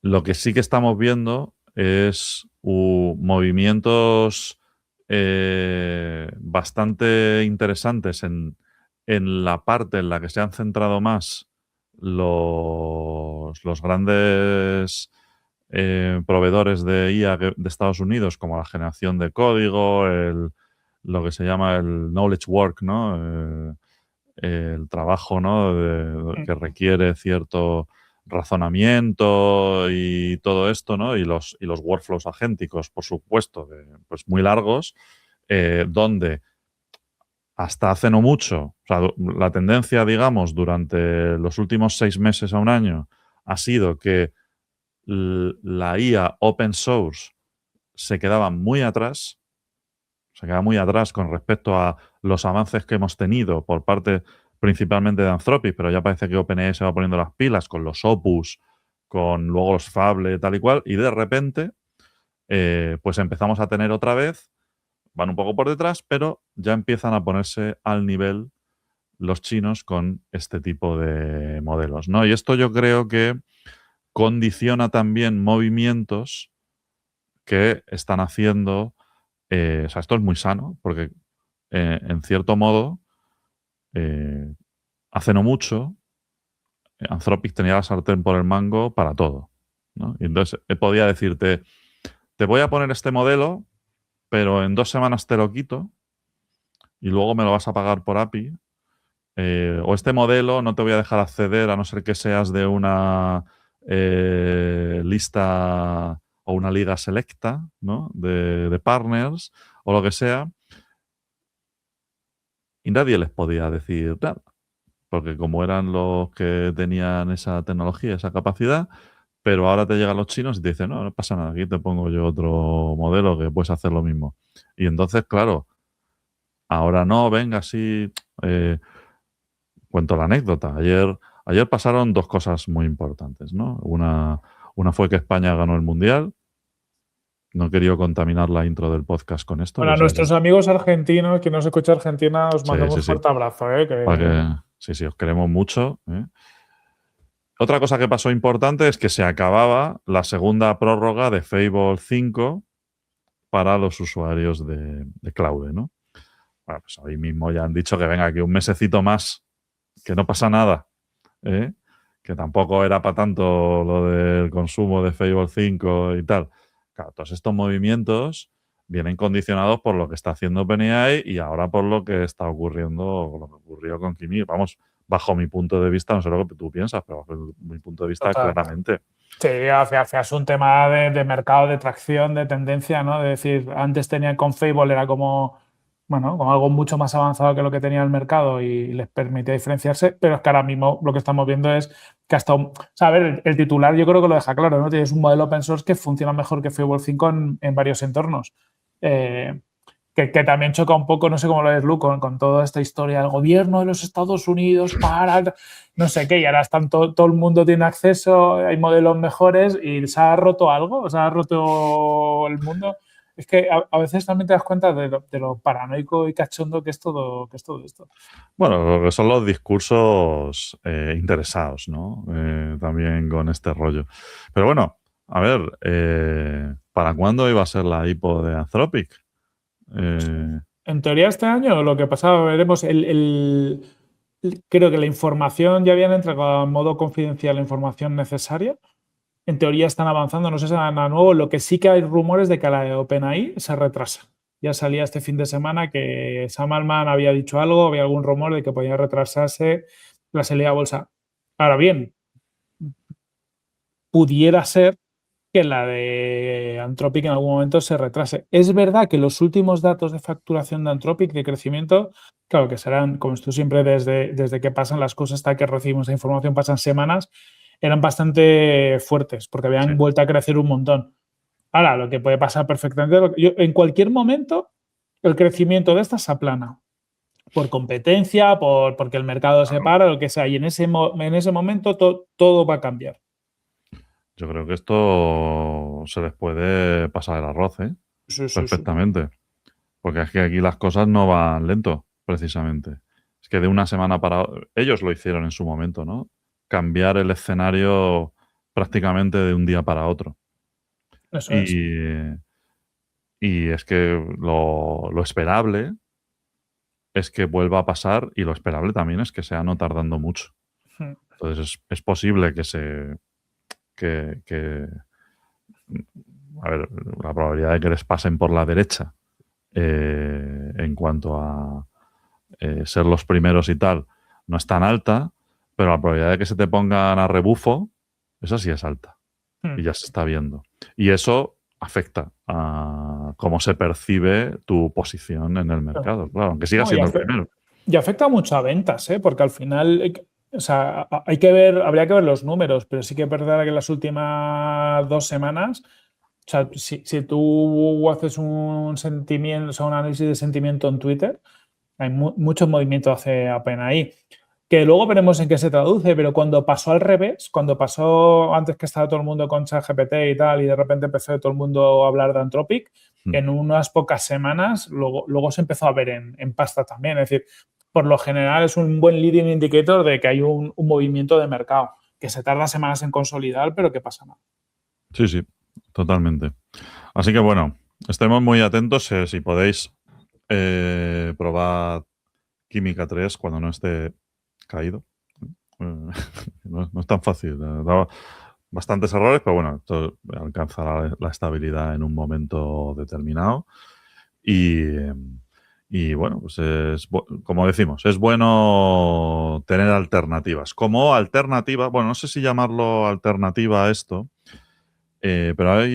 lo que sí que estamos viendo es movimientos bastante interesantes en la parte en la que se han centrado más los grandes proveedores de IA de Estados Unidos, como la generación de código, lo que se llama el knowledge work, ¿no? El trabajo, ¿no? Que requiere cierto razonamiento y todo esto, ¿no? Y los workflows agénticos, por supuesto, pues muy largos, donde hasta hace no mucho, o sea, la tendencia, digamos, durante los últimos 6 meses a un año ha sido que la IA open source se quedaba muy atrás, con respecto a los avances que hemos tenido por parte principalmente de Anthropic, pero ya parece que OpenAI se va poniendo las pilas con los Opus, con luego los Fable, tal y cual, y de repente pues empezamos a tener otra vez, van un poco por detrás, pero ya empiezan a ponerse al nivel los chinos con este tipo de modelos, ¿no? Y esto yo creo que condiciona también movimientos que están haciendo, o sea, esto es muy sano, porque en cierto modo, hace no mucho, Anthropic tenía la sartén por el mango para todo, ¿no? Y entonces podía decirte, te voy a poner este modelo, pero en 2 semanas te lo quito y luego me lo vas a pagar por API. O este modelo no te voy a dejar acceder a no ser que seas de una lista o una liga selecta, ¿no? de partners o lo que sea. Y nadie les podía decir nada, porque como eran los que tenían esa tecnología, esa capacidad, pero ahora te llegan los chinos y te dicen, no pasa nada, aquí te pongo yo otro modelo que puedes hacer lo mismo. Y entonces, claro, ahora no, venga, sí. Cuento la anécdota. Ayer pasaron 2 cosas muy importantes, ¿no? Una fue que España ganó el Mundial. No he querido contaminar la intro del podcast con esto. Bueno, a nuestros amigos argentinos, que no se escucha Argentina, os Sí, mandamos sí, un sí. fuerte abrazo. Sí, os queremos mucho. Otra cosa que pasó importante es que se acababa la segunda prórroga de Fable 5 para los usuarios de Claude, ¿no? Bueno, pues hoy mismo ya han dicho que venga, que un mesecito más, que no pasa nada, ¿eh? Que tampoco era para tanto lo del consumo de Fable 5 y tal. Claro, todos estos movimientos vienen condicionados por lo que está haciendo OpenAI y ahora por lo que está ocurriendo, lo que ocurrió con Kimi. Vamos, bajo mi punto de vista, no sé lo que tú piensas, pero bajo mi punto de vista, Total. claramente. Sí, hacías un tema de mercado, de tracción, de tendencia, ¿no? De decir, antes tenían con Fable, era como, bueno, como algo mucho más avanzado que lo que tenía el mercado y les permitía diferenciarse, pero es que ahora mismo lo que estamos viendo es que hasta, o sea, a ver, el titular yo creo que lo deja claro, ¿no? Tienes un modelo open source que funciona mejor que Fable 5 en varios entornos. Que también choca un poco, no sé cómo lo ves, Lu, con toda esta historia del gobierno de los Estados Unidos para no sé qué, y ahora están todo el mundo tiene acceso, hay modelos mejores y se ha roto algo, se ha roto el mundo. Es que a veces también te das cuenta de lo paranoico y cachondo que es todo esto. Bueno, lo que son los discursos interesados, ¿no? También con este rollo. Pero bueno, a ver, ¿Para cuándo iba a ser la IPO de Anthropic? En teoría este año lo que pasaba, veremos, creo que la información ya habían entregado en modo confidencial la información necesaria. En teoría están avanzando, no sé si nada nuevo. Lo que sí que hay rumores de que la de OpenAI se retrasa. Ya salía este fin de semana que Sam Altman había dicho algo, había algún rumor de que podía retrasarse la salida a bolsa. Ahora bien, pudiera ser que la de Anthropic en algún momento se retrase. Es verdad que los últimos datos de facturación de Anthropic, de crecimiento, claro que serán, como esto siempre desde que pasan las cosas hasta que recibimos la información, pasan semanas, eran bastante fuertes porque Sí. habían vuelto a crecer un montón. Ahora, lo que puede pasar perfectamente, en cualquier momento el crecimiento de estas se aplana por competencia, porque el mercado se para, lo que sea, y en ese momento todo va a cambiar. Yo creo que esto se les puede pasar el arroz, ¿eh? Sí, sí, sí. Perfectamente. Porque es que aquí las cosas no van lento, precisamente. Es que de una semana para ellos lo hicieron en su momento, ¿no? Cambiar el escenario prácticamente de un día para otro. Eso es. Y, y es que lo esperable es que vuelva a pasar y lo esperable también es que sea no tardando mucho. Hmm. Entonces es posible que se que a ver, la probabilidad de que les pasen por la derecha en cuanto a ser los primeros y tal no es tan alta, pero la probabilidad de que se te pongan a rebufo, esa sí es alta. Y Hmm. ya se está viendo. Y eso afecta a cómo se percibe tu posición en el mercado, claro, aunque siga No, siendo el primero. y afecta mucho a ventas, ¿eh? Porque al final, o sea, hay que ver, habría que ver los números, pero sí que es verdad que en las últimas 2 semanas, o sea, si tú haces un sentimiento, o sea, un análisis de sentimiento en Twitter, hay mucho movimiento hace apenas ahí. Que luego veremos en qué se traduce, pero cuando pasó al revés, cuando pasó antes que estaba todo el mundo con ChatGPT y tal, y de repente empezó todo el mundo a hablar de Anthropic, en unas pocas semanas luego se empezó a ver en pasta también. Es decir, por lo general es un buen leading indicator de que hay un movimiento de mercado, que se tarda semanas en consolidar, pero que pasa nada. Sí, sí, totalmente. Así que bueno, estemos muy atentos. Si podéis, probad Química 3 cuando no esté caído. No es tan fácil. Da bastantes errores, pero bueno, esto alcanzará la estabilidad en un momento determinado. Y bueno, pues como decimos, es bueno tener alternativas. Como alternativa, bueno, no sé si llamarlo alternativa a esto, pero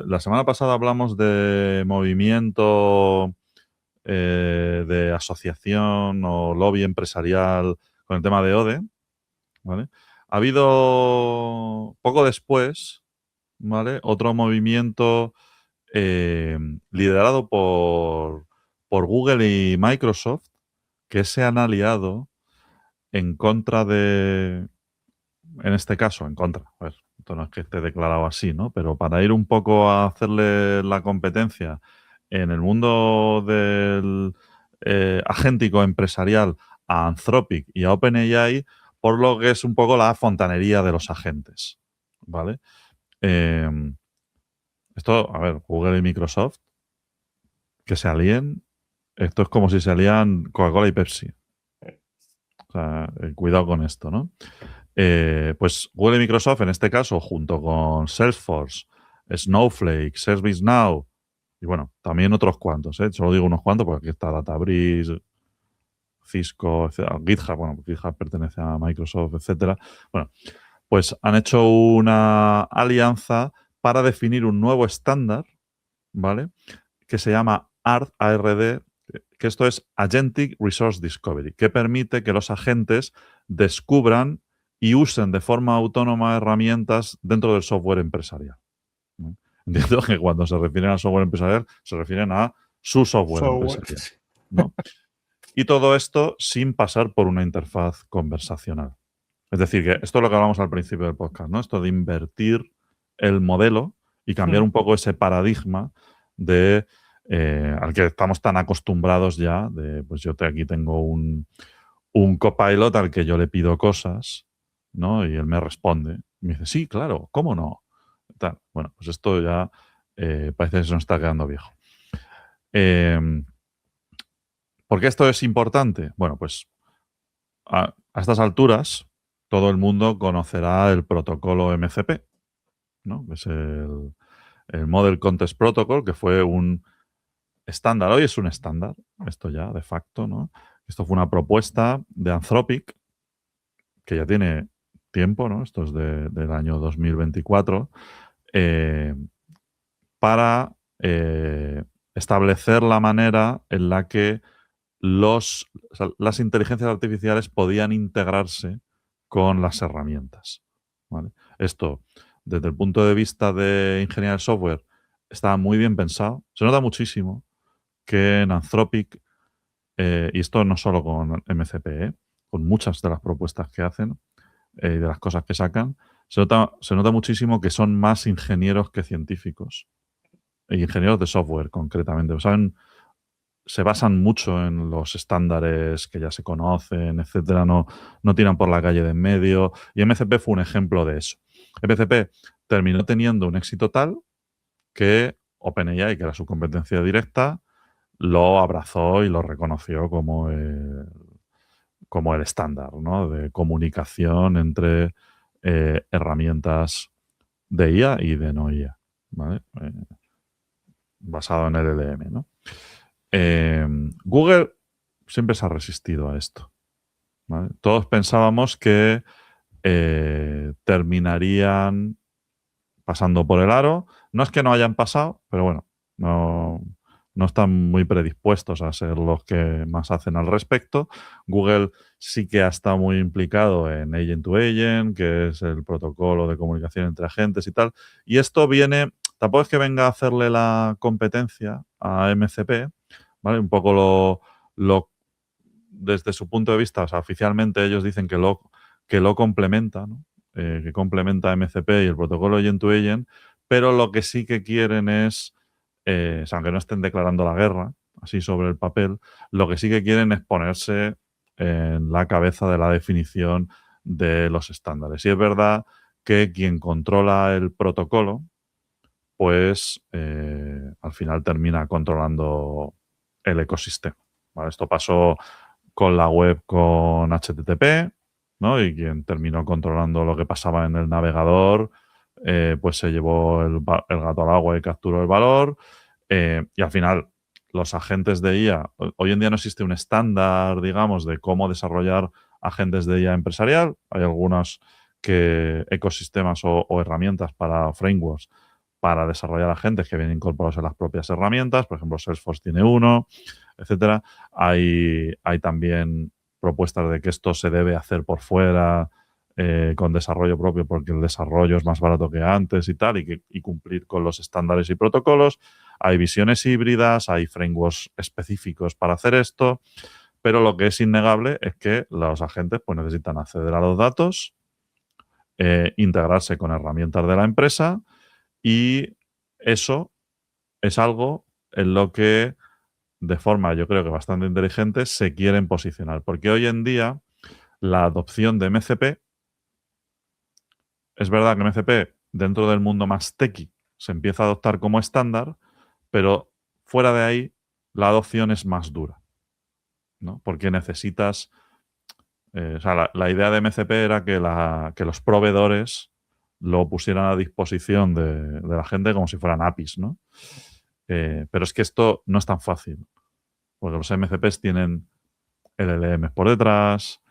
la semana pasada hablamos de movimiento de asociación o lobby empresarial con el tema de ODE, ¿vale? Ha habido poco después, ¿vale? Otro movimiento liderado por Google y Microsoft que se han aliado en contra de, en este caso, en contra, a ver, esto no es que esté declarado así, ¿no? Pero para ir un poco a hacerle la competencia en el mundo del agéntico empresarial a Anthropic y a OpenAI, por lo que es un poco la fontanería de los agentes, ¿vale? Eh, esto, a ver, Google y Microsoft, que se alíen, esto es como si se alían Coca-Cola y Pepsi. O sea, cuidado con esto, ¿no? Pues Google y Microsoft, en este caso, junto con Salesforce, Snowflake, ServiceNow, y bueno, también otros cuantos, ¿eh? Solo digo unos cuantos porque aquí está Databricks, Cisco, etcétera, GitHub, bueno, GitHub pertenece a Microsoft, etcétera. Bueno, pues han hecho una alianza para definir un nuevo estándar, ¿vale? Que se llama ARD, que esto es Agentic Resource Discovery, que permite que los agentes descubran y usen de forma autónoma herramientas dentro del software empresarial. ¿No? Entiendo que cuando se refieren al software empresarial, se refieren a su software empresarial, ¿no? Y todo esto sin pasar por una interfaz conversacional. Es decir, que esto es lo que hablamos al principio del podcast, ¿no? Esto de invertir el modelo y cambiar un poco ese paradigma de al que estamos tan acostumbrados ya, de pues yo aquí tengo un copilot al que yo le pido cosas, ¿no? Y él me responde. Y me dice, sí, claro, ¿cómo no? Tal. Bueno, pues esto ya parece que se nos está quedando viejo. ¿Por qué esto es importante? Bueno, pues a estas alturas todo el mundo conocerá el protocolo MCP, ¿no? Es el Model Context Protocol, que fue un estándar. Hoy es un estándar, esto ya de facto, ¿no? Esto fue una propuesta de Anthropic, que ya tiene tiempo, ¿no? Esto es del año 2024, para establecer la manera en la que las inteligencias artificiales podían integrarse con las herramientas, ¿vale? Esto, desde el punto de vista de ingeniería del software, está muy bien pensado. Se nota muchísimo que en Anthropic, y esto no solo con MCP, con muchas de las propuestas que hacen y de las cosas que sacan, se nota muchísimo que son más ingenieros que científicos. E ingenieros de software, concretamente. Saben, se basan mucho en los estándares que ya se conocen, etcétera. No tiran por la calle de en medio. Y MCP fue un ejemplo de eso. MCP terminó teniendo un éxito tal que OpenAI, que era su competencia directa, lo abrazó y lo reconoció como el estándar, ¿no? De comunicación entre herramientas de IA y de no IA, ¿vale? Basado en LLM, ¿no? Google siempre se ha resistido a esto, ¿vale? Todos pensábamos que terminarían pasando por el aro. No es que no hayan pasado, pero bueno, no están muy predispuestos a ser los que más hacen al respecto. Google sí que ha estado muy implicado en Agent to Agent, que es el protocolo de comunicación entre agentes y tal. Y esto viene, tampoco es que venga a hacerle la competencia a MCP, ¿vale? Un poco desde su punto de vista, o sea, oficialmente ellos dicen que lo complementa, ¿no? Que complementa MCP y el protocolo Agent to Agent, pero lo que sí que quieren es, o sea, aunque no estén declarando la guerra, así sobre el papel, lo que sí que quieren es ponerse en la cabeza de la definición de los estándares. Y es verdad que quien controla el protocolo, pues al final termina controlando el ecosistema, ¿vale? Esto pasó con la web con HTTP, ¿no? Y quien terminó controlando lo que pasaba en el navegador, pues se llevó el gato al agua y capturó el valor. Y al final, los agentes de IA, hoy en día no existe un estándar, digamos, de cómo desarrollar agentes de IA empresarial. Hay algunos ecosistemas o herramientas para frameworks para desarrollar agentes que vienen incorporados en las propias herramientas. Por ejemplo, Salesforce tiene uno, etcétera. Hay también propuestas de que esto se debe hacer por fuera, con desarrollo propio, porque el desarrollo es más barato que antes y tal, y cumplir con los estándares y protocolos. Hay visiones híbridas, hay frameworks específicos para hacer esto, pero lo que es innegable es que los agentes pues, necesitan acceder a los datos, integrarse con herramientas de la empresa, y eso es algo en lo que, de forma yo creo que bastante inteligente, se quieren posicionar. Porque hoy en día la adopción de MCP, es verdad que MCP dentro del mundo más techy se empieza a adoptar como estándar, pero fuera de ahí la adopción es más dura, ¿no? Porque necesitas, o sea, la idea de MCP era que los proveedores lo pusieran a disposición de la gente como si fueran APIs, ¿no? Pero es que esto no es tan fácil, porque los MCPs tienen LLMs por detrás,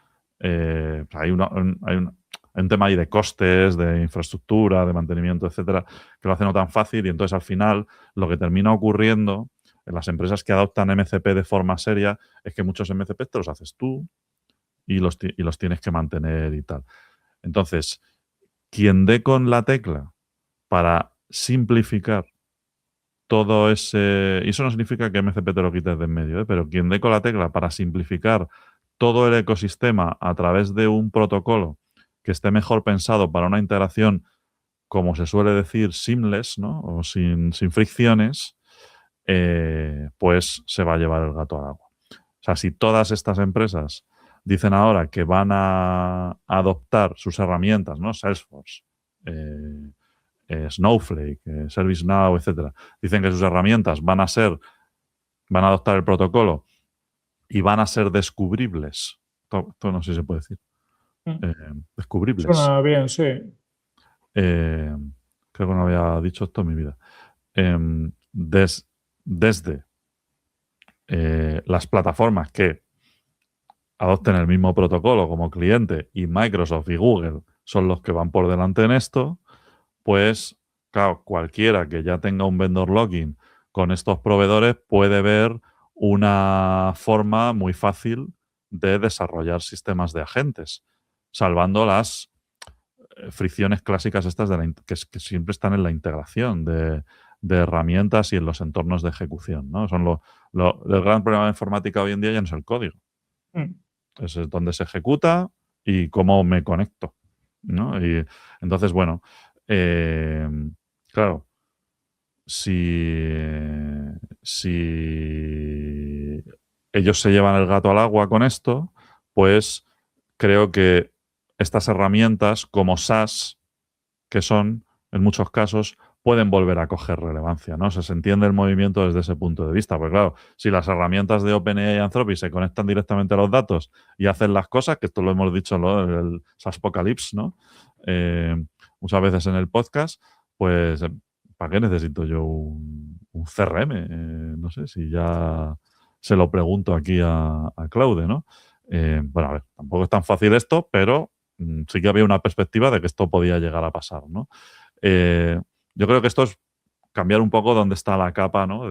hay un tema ahí de costes, de infraestructura, de mantenimiento, etcétera, que lo hace no tan fácil, y entonces al final lo que termina ocurriendo en las empresas que adoptan MCP de forma seria es que muchos MCP te los haces tú y los tienes que mantener y tal. Entonces, quien dé con la tecla para simplificar todo ese... Y eso no significa que MCP te lo quites de en medio, pero quien dé con la tecla para simplificar todo el ecosistema a través de un protocolo que esté mejor pensado para una integración, como se suele decir, seamless, ¿no? O sin fricciones, pues se va a llevar el gato al agua. O sea, si todas estas empresas dicen ahora que van a adoptar sus herramientas, ¿no? Salesforce, Snowflake, ServiceNow, etcétera, dicen que sus herramientas van a adoptar el protocolo y van a ser descubribles. Esto no sé si se puede decir. Descubribles. Suena bien, sí. Creo que no había dicho esto en mi vida. Desde las plataformas que adopten el mismo protocolo como cliente y Microsoft y Google son los que van por delante en esto, pues claro, cualquiera que ya tenga un vendor login con estos proveedores puede ver una forma muy fácil de desarrollar sistemas de agentes, salvando las fricciones clásicas estas que siempre están en la integración de herramientas y en los entornos de ejecución, ¿no? El gran problema de informática hoy en día ya no es el código. Es donde se ejecuta y cómo me conecto, ¿no? Y entonces, bueno, claro, si ellos se llevan el gato al agua con esto, pues creo que estas herramientas como SaaS, que son, en muchos casos, pueden volver a coger relevancia, ¿no? O sea, se entiende el movimiento desde ese punto de vista. Porque claro, si las herramientas de OpenAI y Anthropic se conectan directamente a los datos y hacen las cosas, que esto lo hemos dicho en el SaaSpocalypse, ¿no? Muchas veces en el podcast, pues, ¿para qué necesito yo un CRM? No sé, si ya se lo pregunto aquí a Claude, ¿no? Bueno, a ver, tampoco es tan fácil esto, pero sí que había una perspectiva de que esto podía llegar a pasar, ¿no? Yo creo que esto es cambiar un poco dónde está la capa, ¿no?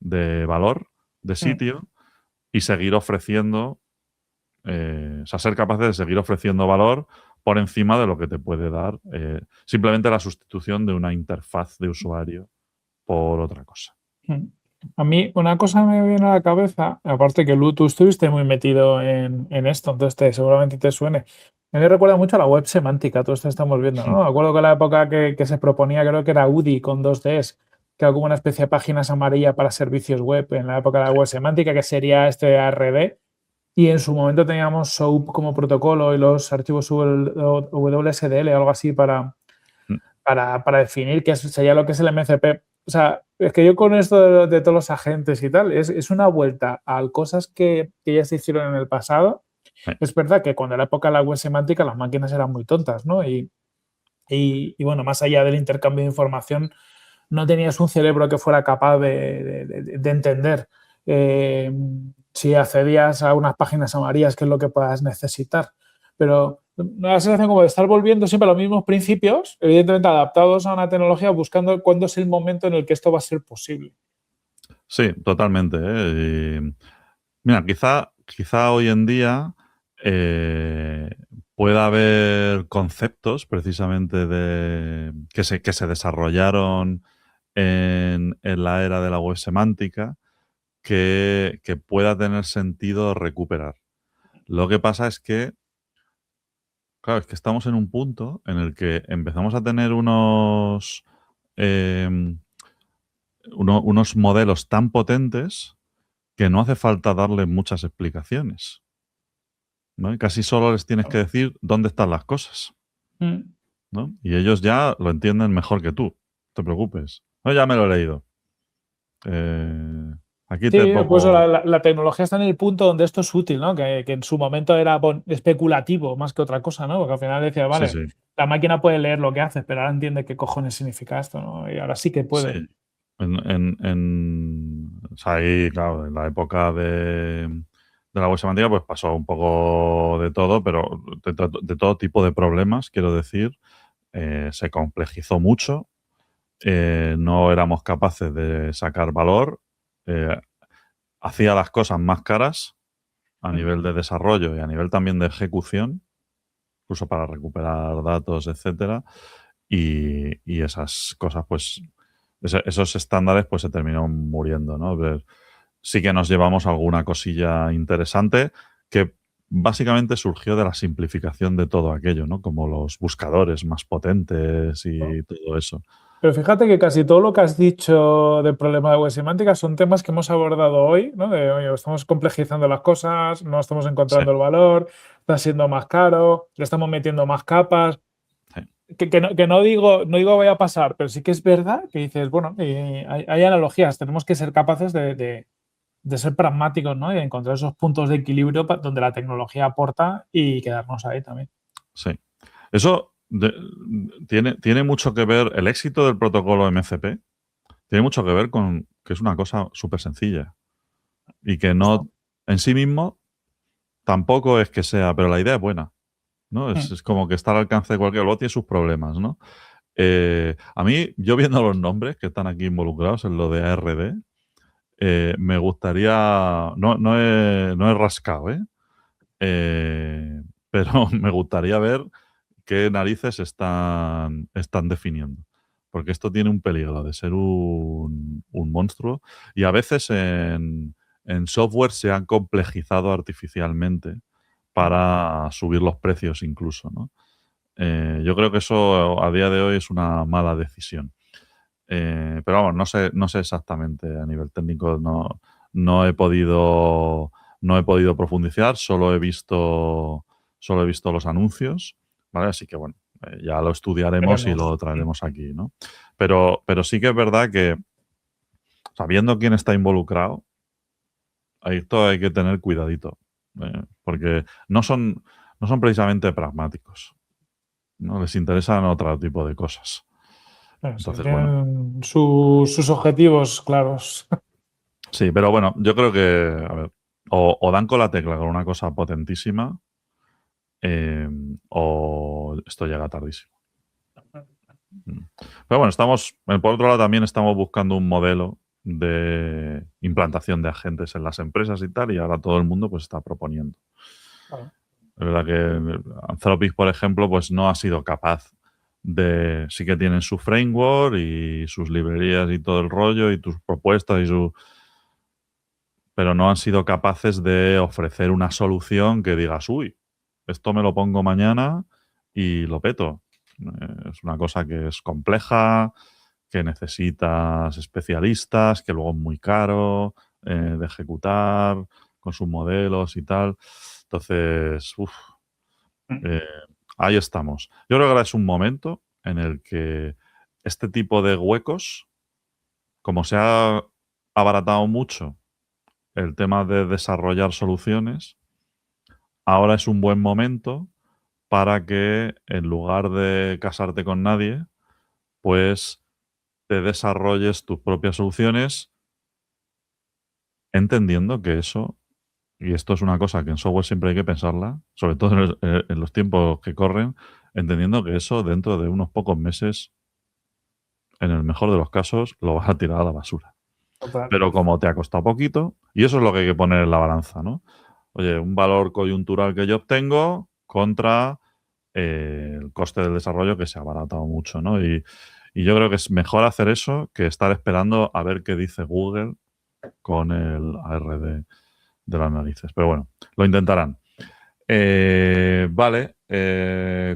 de valor, de sitio, y seguir ofreciendo, o sea, ser capaces de seguir ofreciendo valor por encima de lo que te puede dar simplemente la sustitución de una interfaz de usuario por otra cosa. A mí una cosa me viene a la cabeza, aparte que Lu, tú estuviste muy metido en esto, entonces seguramente te suene. A mí me recuerda mucho a la web semántica, todo esto estamos viendo, ¿no? Me acuerdo que en la época que se proponía, creo que era UDI con 2Ds, que era como una especie de páginas amarillas para servicios web en la época de la web semántica, que sería este ARD. Y en su momento teníamos SOAP como protocolo y los archivos WSDL o algo así para definir qué sería lo que es el MCP. O sea, es que yo con esto de todos los agentes y tal, es una vuelta a cosas que ya se hicieron en el pasado. Es verdad que cuando era la época de la web semántica las máquinas eran muy tontas, ¿no? Y bueno, más allá del intercambio de información, no tenías un cerebro que fuera capaz de entender si accedías a unas páginas amarillas, qué es lo que puedas necesitar. Pero una sensación como de estar volviendo siempre a los mismos principios, evidentemente adaptados a una tecnología, buscando cuándo es el momento en el que esto va a ser posible. Sí, totalmente. Y, mira, quizá hoy en día pueda haber conceptos precisamente que se desarrollaron en la era de la web semántica que pueda tener sentido recuperar. Lo que pasa es que, claro, es que estamos en un punto en el que empezamos a tener unos modelos tan potentes que no hace falta darle muchas explicaciones, ¿no? Y casi solo les tienes que decir dónde están las cosas, ¿no? Y ellos ya lo entienden mejor que tú. No te preocupes. No, ya me lo he leído. Aquí te Sí, pues pongo... la tecnología está en el punto donde esto es útil, ¿no? Que en su momento era especulativo más que otra cosa, ¿no? Porque al final decía, Sí, vale, sí. la máquina puede leer lo que hace, pero ahora entiende qué cojones significa esto, ¿no? Y ahora sí que puede. Sí. O sea, ahí, claro, en la época de la web semántica, pues pasó un poco de todo, pero de todo tipo de problemas, quiero decir. Se complejizó mucho. No éramos capaces de sacar valor. Hacía las cosas más caras a nivel de desarrollo y a nivel también de ejecución, incluso para recuperar datos, etcétera. Y esas cosas, pues, esos estándares, pues se terminaron muriendo, ¿no? Pero sí que nos llevamos alguna cosilla interesante que básicamente surgió de la simplificación de todo aquello, ¿no? Como los buscadores más potentes y todo eso. Pero fíjate que casi todo lo que has dicho del problema de web semántica son temas que hemos abordado hoy, ¿no? De, oye, estamos complejizando las cosas, no estamos Sí, encontrando el valor, está siendo más caro, le estamos metiendo más capas. sí. que no digo vaya a pasar, pero sí que es verdad que dices, bueno, hay analogías, tenemos que ser capaces de ser pragmáticos, ¿no? Y de encontrar esos puntos de equilibrio donde la tecnología aporta y quedarnos ahí también. Sí. Eso tiene mucho que ver, el éxito del protocolo MCP tiene mucho que ver con que es una cosa súper sencilla y que no en sí mismo tampoco es que sea, pero la idea es buena, ¿no? Es como que está al alcance de cualquier, luego tiene sus problemas, ¿no? A mí, yo viendo los nombres que están aquí involucrados en lo de ARD, me gustaría, no he rascado, pero me gustaría ver qué narices están definiendo. Porque esto tiene un peligro de ser un monstruo y a veces en software se han complejizado artificialmente para subir los precios incluso, ¿no? Yo creo que eso a día de hoy es una mala decisión. Pero vamos, no sé exactamente a nivel técnico, no he podido profundizar, solo he visto los anuncios, ¿vale? Así que bueno, ya lo estudiaremos y lo traeremos aquí, ¿no? Pero sí que es verdad que sabiendo quién está involucrado, esto hay que tener cuidadito, porque no son precisamente pragmáticos, ¿no? Les interesan otro tipo de cosas. Entonces, bueno. Tienen sus objetivos claros. Sí, pero bueno, yo creo que, a ver, o dan con la tecla con una cosa potentísima, o esto llega tardísimo. Pero bueno, por otro lado, también estamos buscando un modelo de implantación de agentes en las empresas y tal, y ahora todo el mundo pues está proponiendo. Claro. Es verdad que Anthropic, por ejemplo, pues no ha sido capaz de. Sí que tienen su framework y sus librerías y todo el rollo, y tus propuestas y pero no han sido capaces de ofrecer una solución que digas, uy, esto me lo pongo mañana y lo peto. Es una cosa que es compleja, que necesitas especialistas, que luego es muy caro de ejecutar con sus modelos y tal. Entonces, eh, ahí estamos. Yo creo que ahora es un momento en el que este tipo de huecos, como se ha abaratado mucho el tema de desarrollar soluciones, ahora es un buen momento para que en lugar de casarte con nadie, pues te desarrolles tus propias soluciones entendiendo que eso, y esto es una cosa que en software siempre hay que pensarla, sobre todo en los tiempos que corren, entendiendo que eso dentro de unos pocos meses, en el mejor de los casos, lo vas a tirar a la basura. Total. Pero como te ha costado poquito, y eso es lo que hay que poner en la balanza, ¿no? Oye, un valor coyuntural que yo obtengo contra el coste del desarrollo que se ha abaratado mucho, ¿no? Y yo creo que es mejor hacer eso que estar esperando a ver qué dice Google con el ARD de las narices. Pero bueno, lo intentarán. Vale,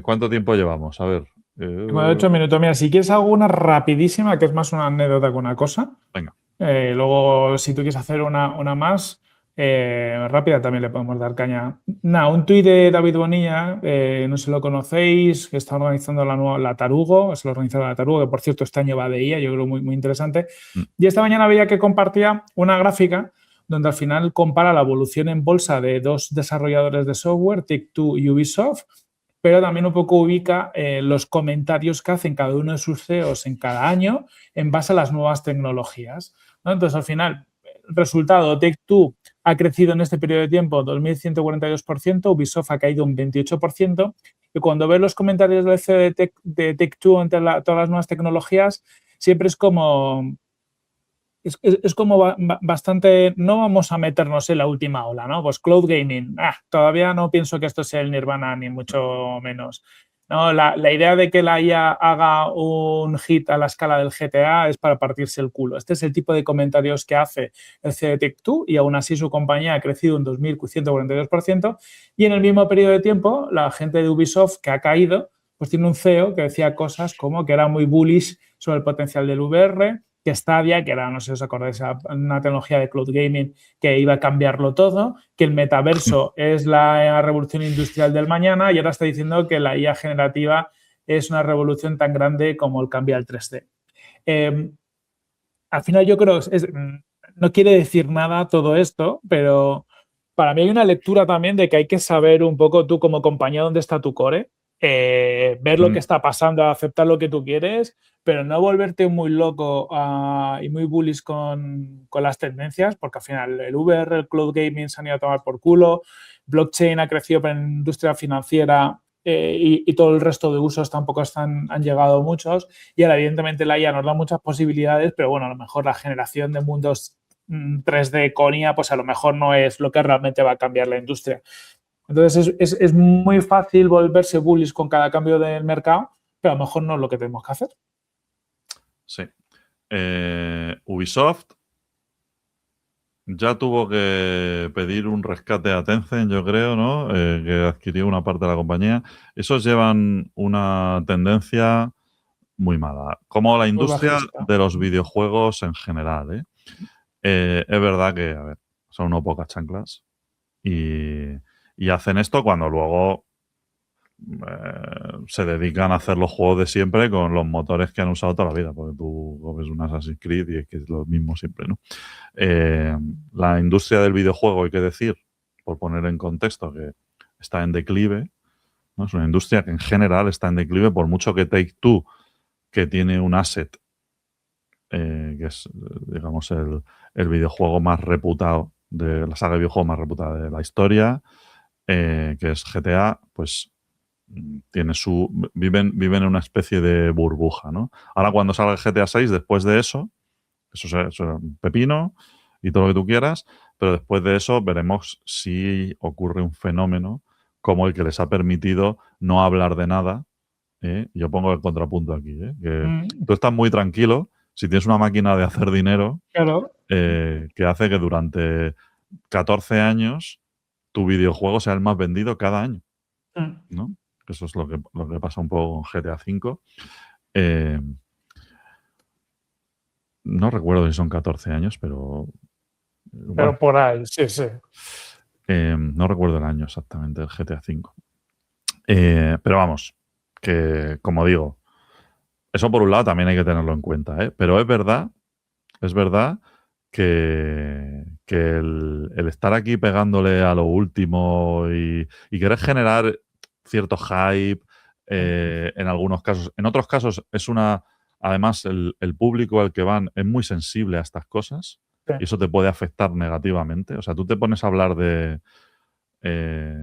¿cuánto tiempo llevamos? A ver. 8 minutos. Mira, si quieres hago una rapidísima, que es más una anécdota que una cosa. Venga. Luego, si tú quieres hacer una más rápida, también le podemos dar caña. Nada, un tuit de David Bonilla, no sé si lo conocéis, que está organizando la Tarugo, es el organizador de la Tarugo, que por cierto este año va de IA, yo creo muy, muy interesante. Y esta mañana veía que compartía una gráfica donde al final compara la evolución en bolsa de dos desarrolladores de software, Take-Two y Ubisoft, pero también un poco ubica los comentarios que hacen cada uno de sus CEOs en cada año en base a las nuevas tecnologías, ¿no? Entonces, al final, resultado, Take-Two ha crecido en este periodo de tiempo 2.142%, Ubisoft ha caído un 28%, y cuando ves los comentarios del CEO de Take-Two entre todas las nuevas tecnologías, siempre es como... Es como bastante, no vamos a meternos en la última ola, ¿no? Pues cloud gaming, todavía no pienso que esto sea el nirvana, ni mucho menos. No, la idea de que la IA haga un hit a la escala del GTA es para partirse el culo. Este es el tipo de comentarios que hace el CEO de Take-Two y aún así su compañía ha crecido un 2.142% y en el mismo periodo de tiempo la gente de Ubisoft que ha caído pues tiene un CEO que decía cosas como que era muy bullish sobre el potencial del VR, que Stadia, que era, no sé si os acordáis, una tecnología de cloud gaming que iba a cambiarlo todo, que el metaverso es la revolución industrial del mañana y ahora está diciendo que la IA generativa es una revolución tan grande como el cambio al 3D. Al final yo creo, no quiere decir nada todo esto, pero para mí hay una lectura también de que hay que saber un poco tú como compañía dónde está tu core, ver lo que está pasando, aceptar lo que tú quieres, pero no volverte muy loco y muy bullish con las tendencias, porque al final el VR, el cloud gaming se han ido a tomar por culo, blockchain ha crecido para la industria financiera y todo el resto de usos tampoco han llegado muchos, y ahora evidentemente la IA nos da muchas posibilidades, pero bueno, a lo mejor la generación de mundos 3D con IA, pues a lo mejor no es lo que realmente va a cambiar la industria. Entonces es muy fácil volverse bullish con cada cambio del mercado, pero a lo mejor no es lo que tenemos que hacer. Sí. Ubisoft ya tuvo que pedir un rescate a Tencent, yo creo, ¿no? Que adquirió una parte de la compañía. Esos llevan una tendencia muy mala. Como la industria de los videojuegos en general, ¿eh? Es verdad que, a ver, son unas pocas chanclas y hacen esto cuando luego se dedican a hacer los juegos de siempre con los motores que han usado toda la vida, porque tú ves un Assassin's Creed y es que es lo mismo siempre, ¿no? La industria del videojuego, hay que decir, por poner en contexto, que está en declive, ¿no? Es una industria que en general está en declive, por mucho que Take-Two, que tiene un asset, que es, digamos, el videojuego más reputado, de la saga de videojuegos más reputada de la historia, que es GTA, pues viven en una especie de burbuja, ¿no? Ahora cuando salga el GTA 6, después de eso es un pepino y todo lo que tú quieras, pero después de eso veremos si ocurre un fenómeno como el que les ha permitido no hablar de nada. Yo pongo el contrapunto aquí, que tú estás muy tranquilo si tienes una máquina de hacer dinero, claro, que hace que durante 14 años tu videojuego sea el más vendido cada año, ¿no? Eso es lo que pasa un poco con GTA V. No recuerdo si son 14 años, pero... Pero bueno, por ahí, sí. no recuerdo el año exactamente del GTA V. Pero vamos, que como digo, eso por un lado también hay que tenerlo en cuenta, ¿eh? Pero es verdad que el estar aquí pegándole a lo último y querer generar cierto hype en algunos casos. En otros casos es una... Además, el público al que van es muy sensible a estas cosas y eso te puede afectar negativamente. O sea, tú te pones a hablar de...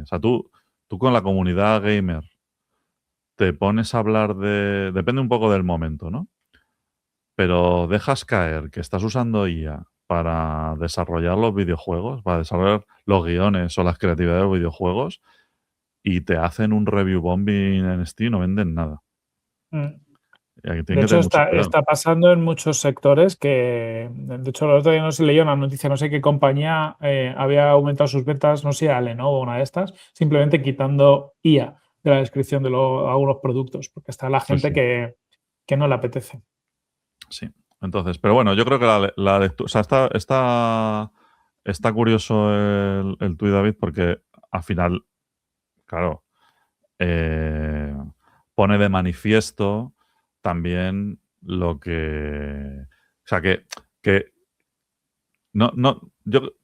o sea, tú con la comunidad gamer te pones a hablar de... Depende un poco del momento, ¿no? Pero dejas caer que estás usando IA para desarrollar los videojuegos, para desarrollar los guiones o las creatividades de los videojuegos y te hacen un review bombing en Steam y no venden nada. De hecho, está pasando en muchos sectores que, de hecho, el otro día no se leyó una noticia, no sé qué compañía había aumentado sus ventas, no sé, a Lenovo o una de estas, simplemente quitando IA de la descripción de algunos productos, porque está la gente que no le apetece. Sí, entonces, pero bueno, yo creo que la lectura, o sea, está curioso el tuit, David, porque al final, claro, pone de manifiesto también lo que... O sea, que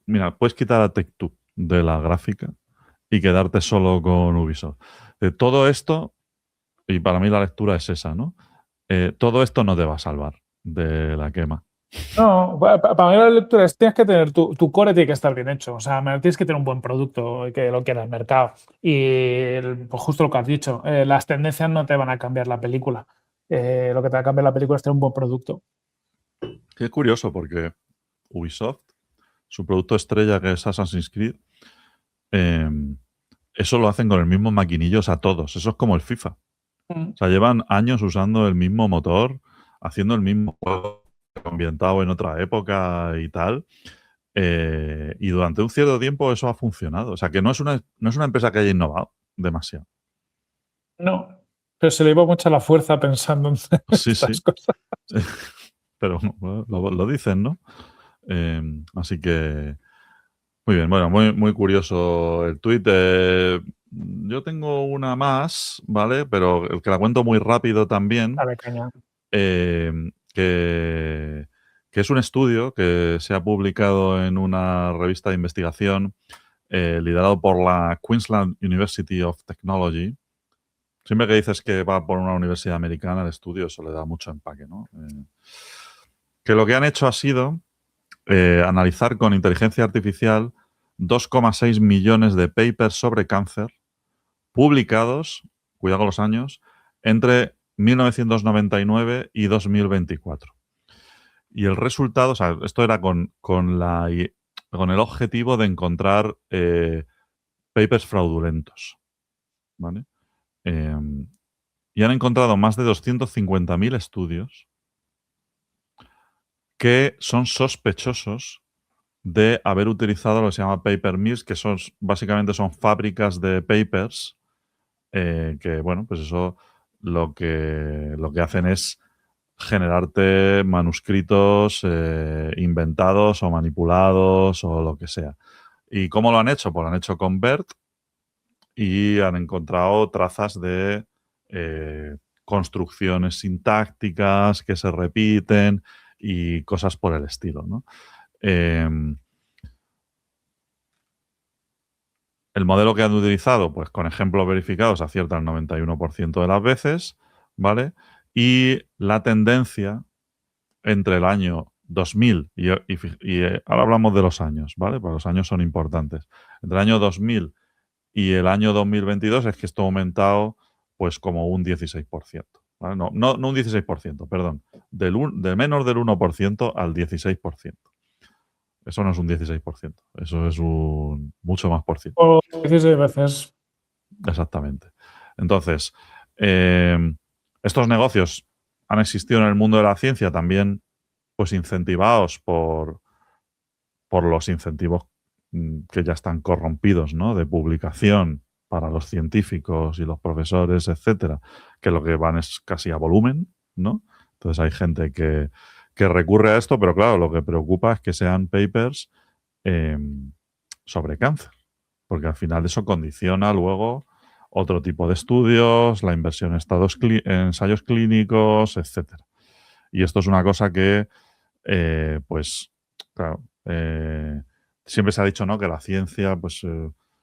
mira, puedes quitar a Take-Two de la gráfica y quedarte solo con Ubisoft. Todo esto, y para mí la lectura es esa, ¿no? Todo esto no te va a salvar de la quema. No, para mí la lectura es tienes que tener tu core tiene que estar bien hecho. O sea, tienes que tener un buen producto que lo quiera el mercado. Y pues justo lo que has dicho, las tendencias no te van a cambiar la película. Lo que te va a cambiar la película es tener un buen producto. Es curioso porque Ubisoft, su producto estrella que es Assassin's Creed, eso lo hacen con el mismo maquinillos a todos. Eso es como el FIFA. O sea, llevan años usando el mismo motor, haciendo el mismo juego ambientado en otra época y tal. Y durante un cierto tiempo eso ha funcionado. O sea, que no es una empresa que haya innovado demasiado. No, pero se le iba mucha la fuerza pensando en estas cosas. Pero lo dicen, ¿no? Así que, muy bien. Bueno, muy, muy curioso el tuit. yo tengo una más, ¿vale? Pero el que la cuento muy rápido también, Dale caña. eh, que, que es un estudio que se ha publicado en una revista de investigación liderado por la Queensland University of Technology. Siempre que dices que va por una universidad americana, el estudio eso le da mucho empaque, ¿no? Que lo que han hecho ha sido analizar con inteligencia artificial 2,6 millones de papers sobre cáncer publicados, cuidado con los años, entre 1999 y 2024. Y el resultado, o sea, esto era con el objetivo de encontrar papers fraudulentos, ¿vale? Eh, y han encontrado más de 250.000 estudios que son sospechosos de haber utilizado lo que se llama paper mills, que básicamente son fábricas de papers que, bueno, pues eso lo que hacen es generarte manuscritos inventados o manipulados o lo que sea. ¿Y cómo lo han hecho? Pues lo han hecho con BERT y han encontrado trazas de construcciones sintácticas que se repiten y cosas por el estilo, ¿no? El modelo que han utilizado, pues con ejemplos verificados, acierta el 91% de las veces, ¿vale? Y la tendencia entre el año 2000 ahora hablamos de los años, ¿vale? Pues los años son importantes. Entre el año 2000 y el año 2022 es que esto ha aumentado pues como un 16%. ¿Vale? No un 16%, perdón. De menos del 1% al 16%. Eso no es un 16%, eso es un mucho más por ciento. O 16 veces. Exactamente. Entonces, eh, estos negocios han existido en el mundo de la ciencia también, pues incentivados por los incentivos que ya están corrompidos, ¿no? De publicación para los científicos y los profesores, etcétera, que lo que van es casi a volumen, ¿no? Entonces hay gente que recurre a esto, pero claro, lo que preocupa es que sean papers sobre cáncer, porque al final eso condiciona luego otro tipo de estudios, la inversión en ensayos clínicos, etcétera. Y esto es una cosa que, pues, claro, siempre se ha dicho, ¿no? Que la ciencia, pues,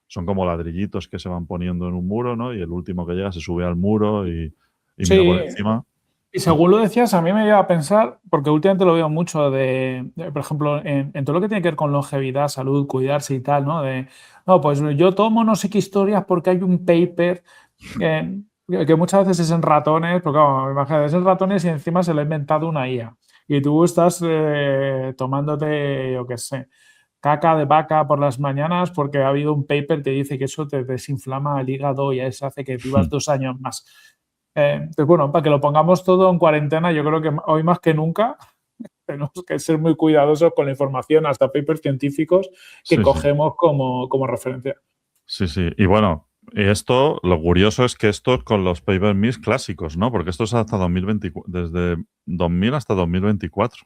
son como ladrillitos que se van poniendo en un muro, ¿no? Y el último que llega se sube al muro y mira por Sí, encima. y según lo decías, a mí me lleva a pensar, porque últimamente lo veo mucho por ejemplo, en todo lo que tiene que ver con longevidad, salud, cuidarse y tal, ¿no? No, pues yo tomo no sé qué historias porque hay un paper que muchas veces es en ratones, porque claro, imagínate, es en ratones y encima se lo ha inventado una IA. Y tú estás tomándote, yo qué sé, caca de vaca por las mañanas porque ha habido un paper que dice que eso te desinflama el hígado y eso hace que vivas 2 años más. Pues bueno, para que lo pongamos todo en cuarentena, yo creo que hoy más que nunca tenemos que ser muy cuidadosos con la información, hasta papers científicos que Sí, sí. cogemos como referencia. Sí, sí. Y bueno, esto, lo curioso es que esto es con los paper mills clásicos, ¿no? Porque esto es hasta 2024, desde 2000 hasta 2024.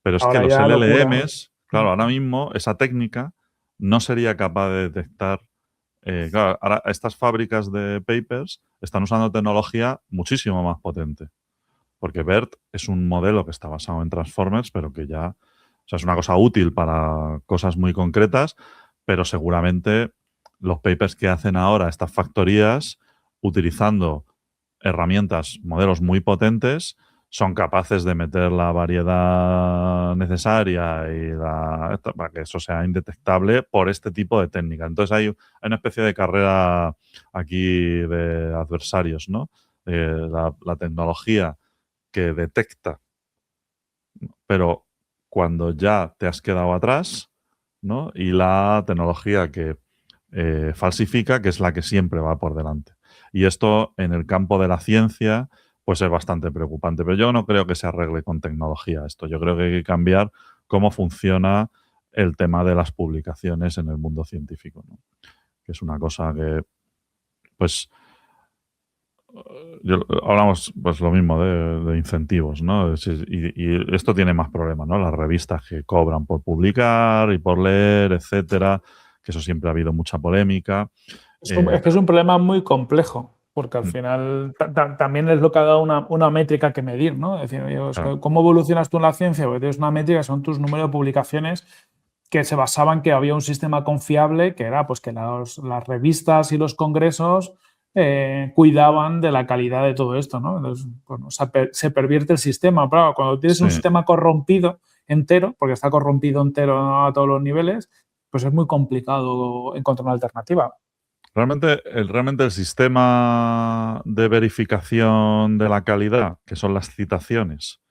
Pero es que Ahora los ya locura. LLMs, claro, ahora mismo esa técnica no sería capaz de detectar. Claro, ahora estas fábricas de papers están usando tecnología muchísimo más potente. Porque BERT es un modelo que está basado en Transformers, pero que ya, o sea, es una cosa útil para cosas muy concretas, pero seguramente los papers que hacen ahora estas factorías, utilizando herramientas, modelos muy potentes, son capaces de meter la variedad necesaria para que eso sea indetectable por este tipo de técnica. Entonces hay una especie de carrera aquí de adversarios, ¿no? La tecnología que detecta, pero cuando ya te has quedado atrás, ¿no? Y la tecnología que falsifica, que es la que siempre va por delante. Y esto en el campo de la ciencia, pues es bastante preocupante. Pero yo no creo que se arregle con tecnología esto. Yo creo que hay que cambiar cómo funciona el tema de las publicaciones en el mundo científico, ¿no? Que es una cosa que, pues, hablamos pues lo mismo de incentivos, ¿no? Y esto tiene más problemas, ¿no? Las revistas que cobran por publicar y por leer, etcétera, que eso siempre ha habido mucha polémica. Es que es un problema muy complejo, porque al final también es lo que ha dado una métrica que medir, ¿no? Es decir, oye, claro, ¿cómo evolucionas tú en la ciencia? Porque tienes una métrica, son tus números de publicaciones que se basaban que había un sistema confiable, que era pues que las revistas y los congresos cuidaban de la calidad de todo esto, ¿no? Entonces, bueno, se pervierte el sistema. Pero cuando tienes un sí. sistema corrompido entero, porque está corrompido entero a todos los niveles, pues es muy complicado encontrar una alternativa. Realmente el sistema de verificación de la calidad, que son las citaciones,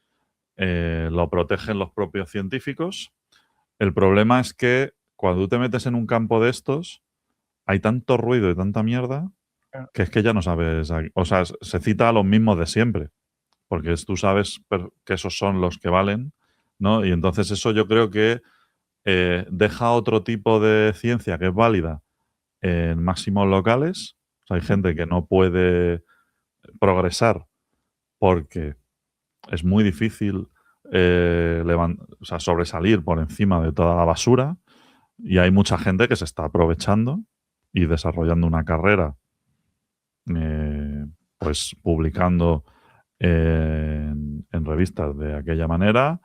lo protegen los propios científicos. El problema es que cuando tú te metes en un campo de estos, hay tanto ruido y tanta mierda que es que ya no sabes. O sea, se cita a los mismos de siempre, porque tú sabes que esos son los que valen, ¿no? Y entonces eso yo creo que deja otro tipo de ciencia que es válida en máximos locales. O sea, hay gente que no puede progresar porque es muy difícil o sea, sobresalir por encima de toda la basura, y hay mucha gente que se está aprovechando y desarrollando una carrera, pues publicando en revistas de aquella manera,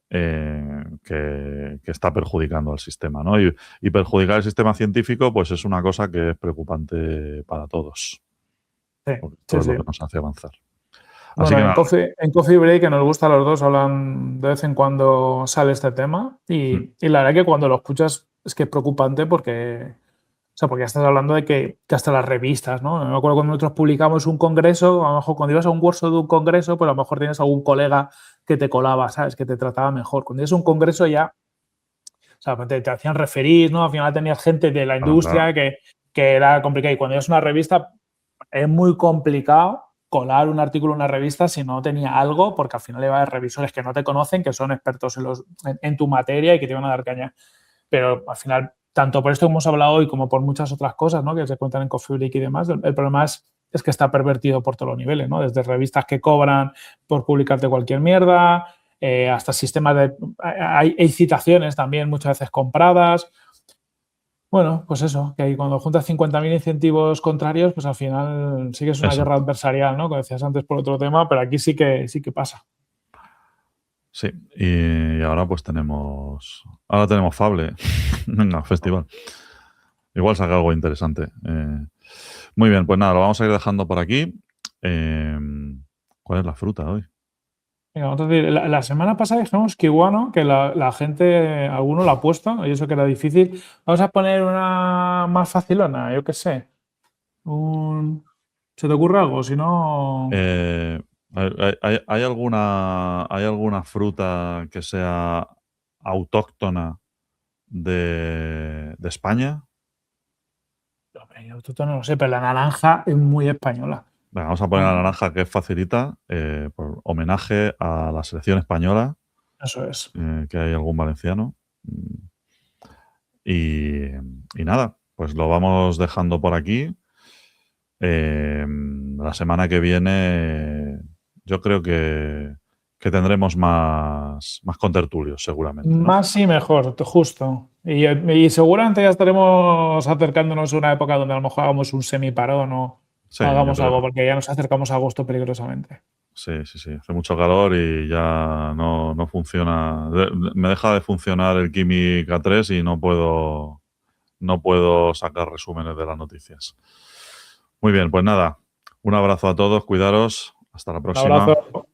que está perjudicando al sistema, ¿no? Y perjudicar el sistema científico, pues es una cosa que es preocupante para todos, Sí, porque esto sí, es sí. lo que nos hace avanzar. Así Bueno, que en nada. Coffee Break, que nos gusta a los dos, hablan de vez en cuando sale este tema y la verdad que cuando lo escuchas es que es preocupante porque, o sea, porque ya estás hablando de que hasta las revistas, ¿no? Me acuerdo cuando nosotros publicamos un congreso, a lo mejor cuando ibas a un workshop de un congreso, pues a lo mejor tienes algún colega que te colaba, ¿sabes? Que te trataba mejor. Cuando ibas a un congreso ya, o sea, te hacían referir, ¿no? Al final tenías gente de la Claro, claro. industria que era complicado. Y cuando ibas a una revista, es muy complicado colar un artículo en una revista si no tenía algo, porque al final iba a revisores que no te conocen, que son expertos en tu materia y que te van a dar caña. Pero al final, tanto por esto que hemos hablado hoy como por muchas otras cosas, ¿no? Que se cuentan en Coffee Break y demás, el problema es que está pervertido por todos los niveles, ¿no? Desde revistas que cobran por publicarte cualquier mierda, hasta sistemas de... Hay citaciones también muchas veces compradas. Bueno, pues eso, que ahí cuando juntas 50.000 incentivos contrarios, pues al final sí que es una guerra Exacto. adversarial, ¿no? Como decías antes por otro tema, pero aquí sí que pasa. Sí, y ahora pues tenemos Fable. Venga, festival. Igual saca algo interesante. Muy bien, pues nada, lo vamos a ir dejando por aquí. Eh, ¿Cuál es la fruta hoy? Venga, vamos a decir, la semana pasada dijimos que igual, que la gente, alguno la ha puesto, y eso que era difícil. Vamos a poner una más facilona, yo qué sé. ¿Se te ocurre algo? Si no. Eh, ¿hay alguna fruta que sea autóctona de España? Hombre, yo no lo sé, pero la naranja es muy española. Venga, vamos a poner la Ah, naranja, que es facilita, por homenaje a la selección española, eso es. que hay algún valenciano. Mm, Y, y nada, pues lo vamos dejando por aquí. La semana que viene yo creo que tendremos más contertulios, seguramente, ¿no? Más y mejor, justo. Y seguramente ya estaremos acercándonos a una época donde a lo mejor hagamos un semiparón o Sí, yo hagamos creo. algo, porque ya nos acercamos a agosto peligrosamente. Sí, sí, sí. Hace mucho calor y ya no funciona. Me deja de funcionar el Kimi K3 y no puedo sacar resúmenes de las noticias. Muy bien, pues nada. Un abrazo a todos, cuidaros. Hasta la Un próxima. abrazo.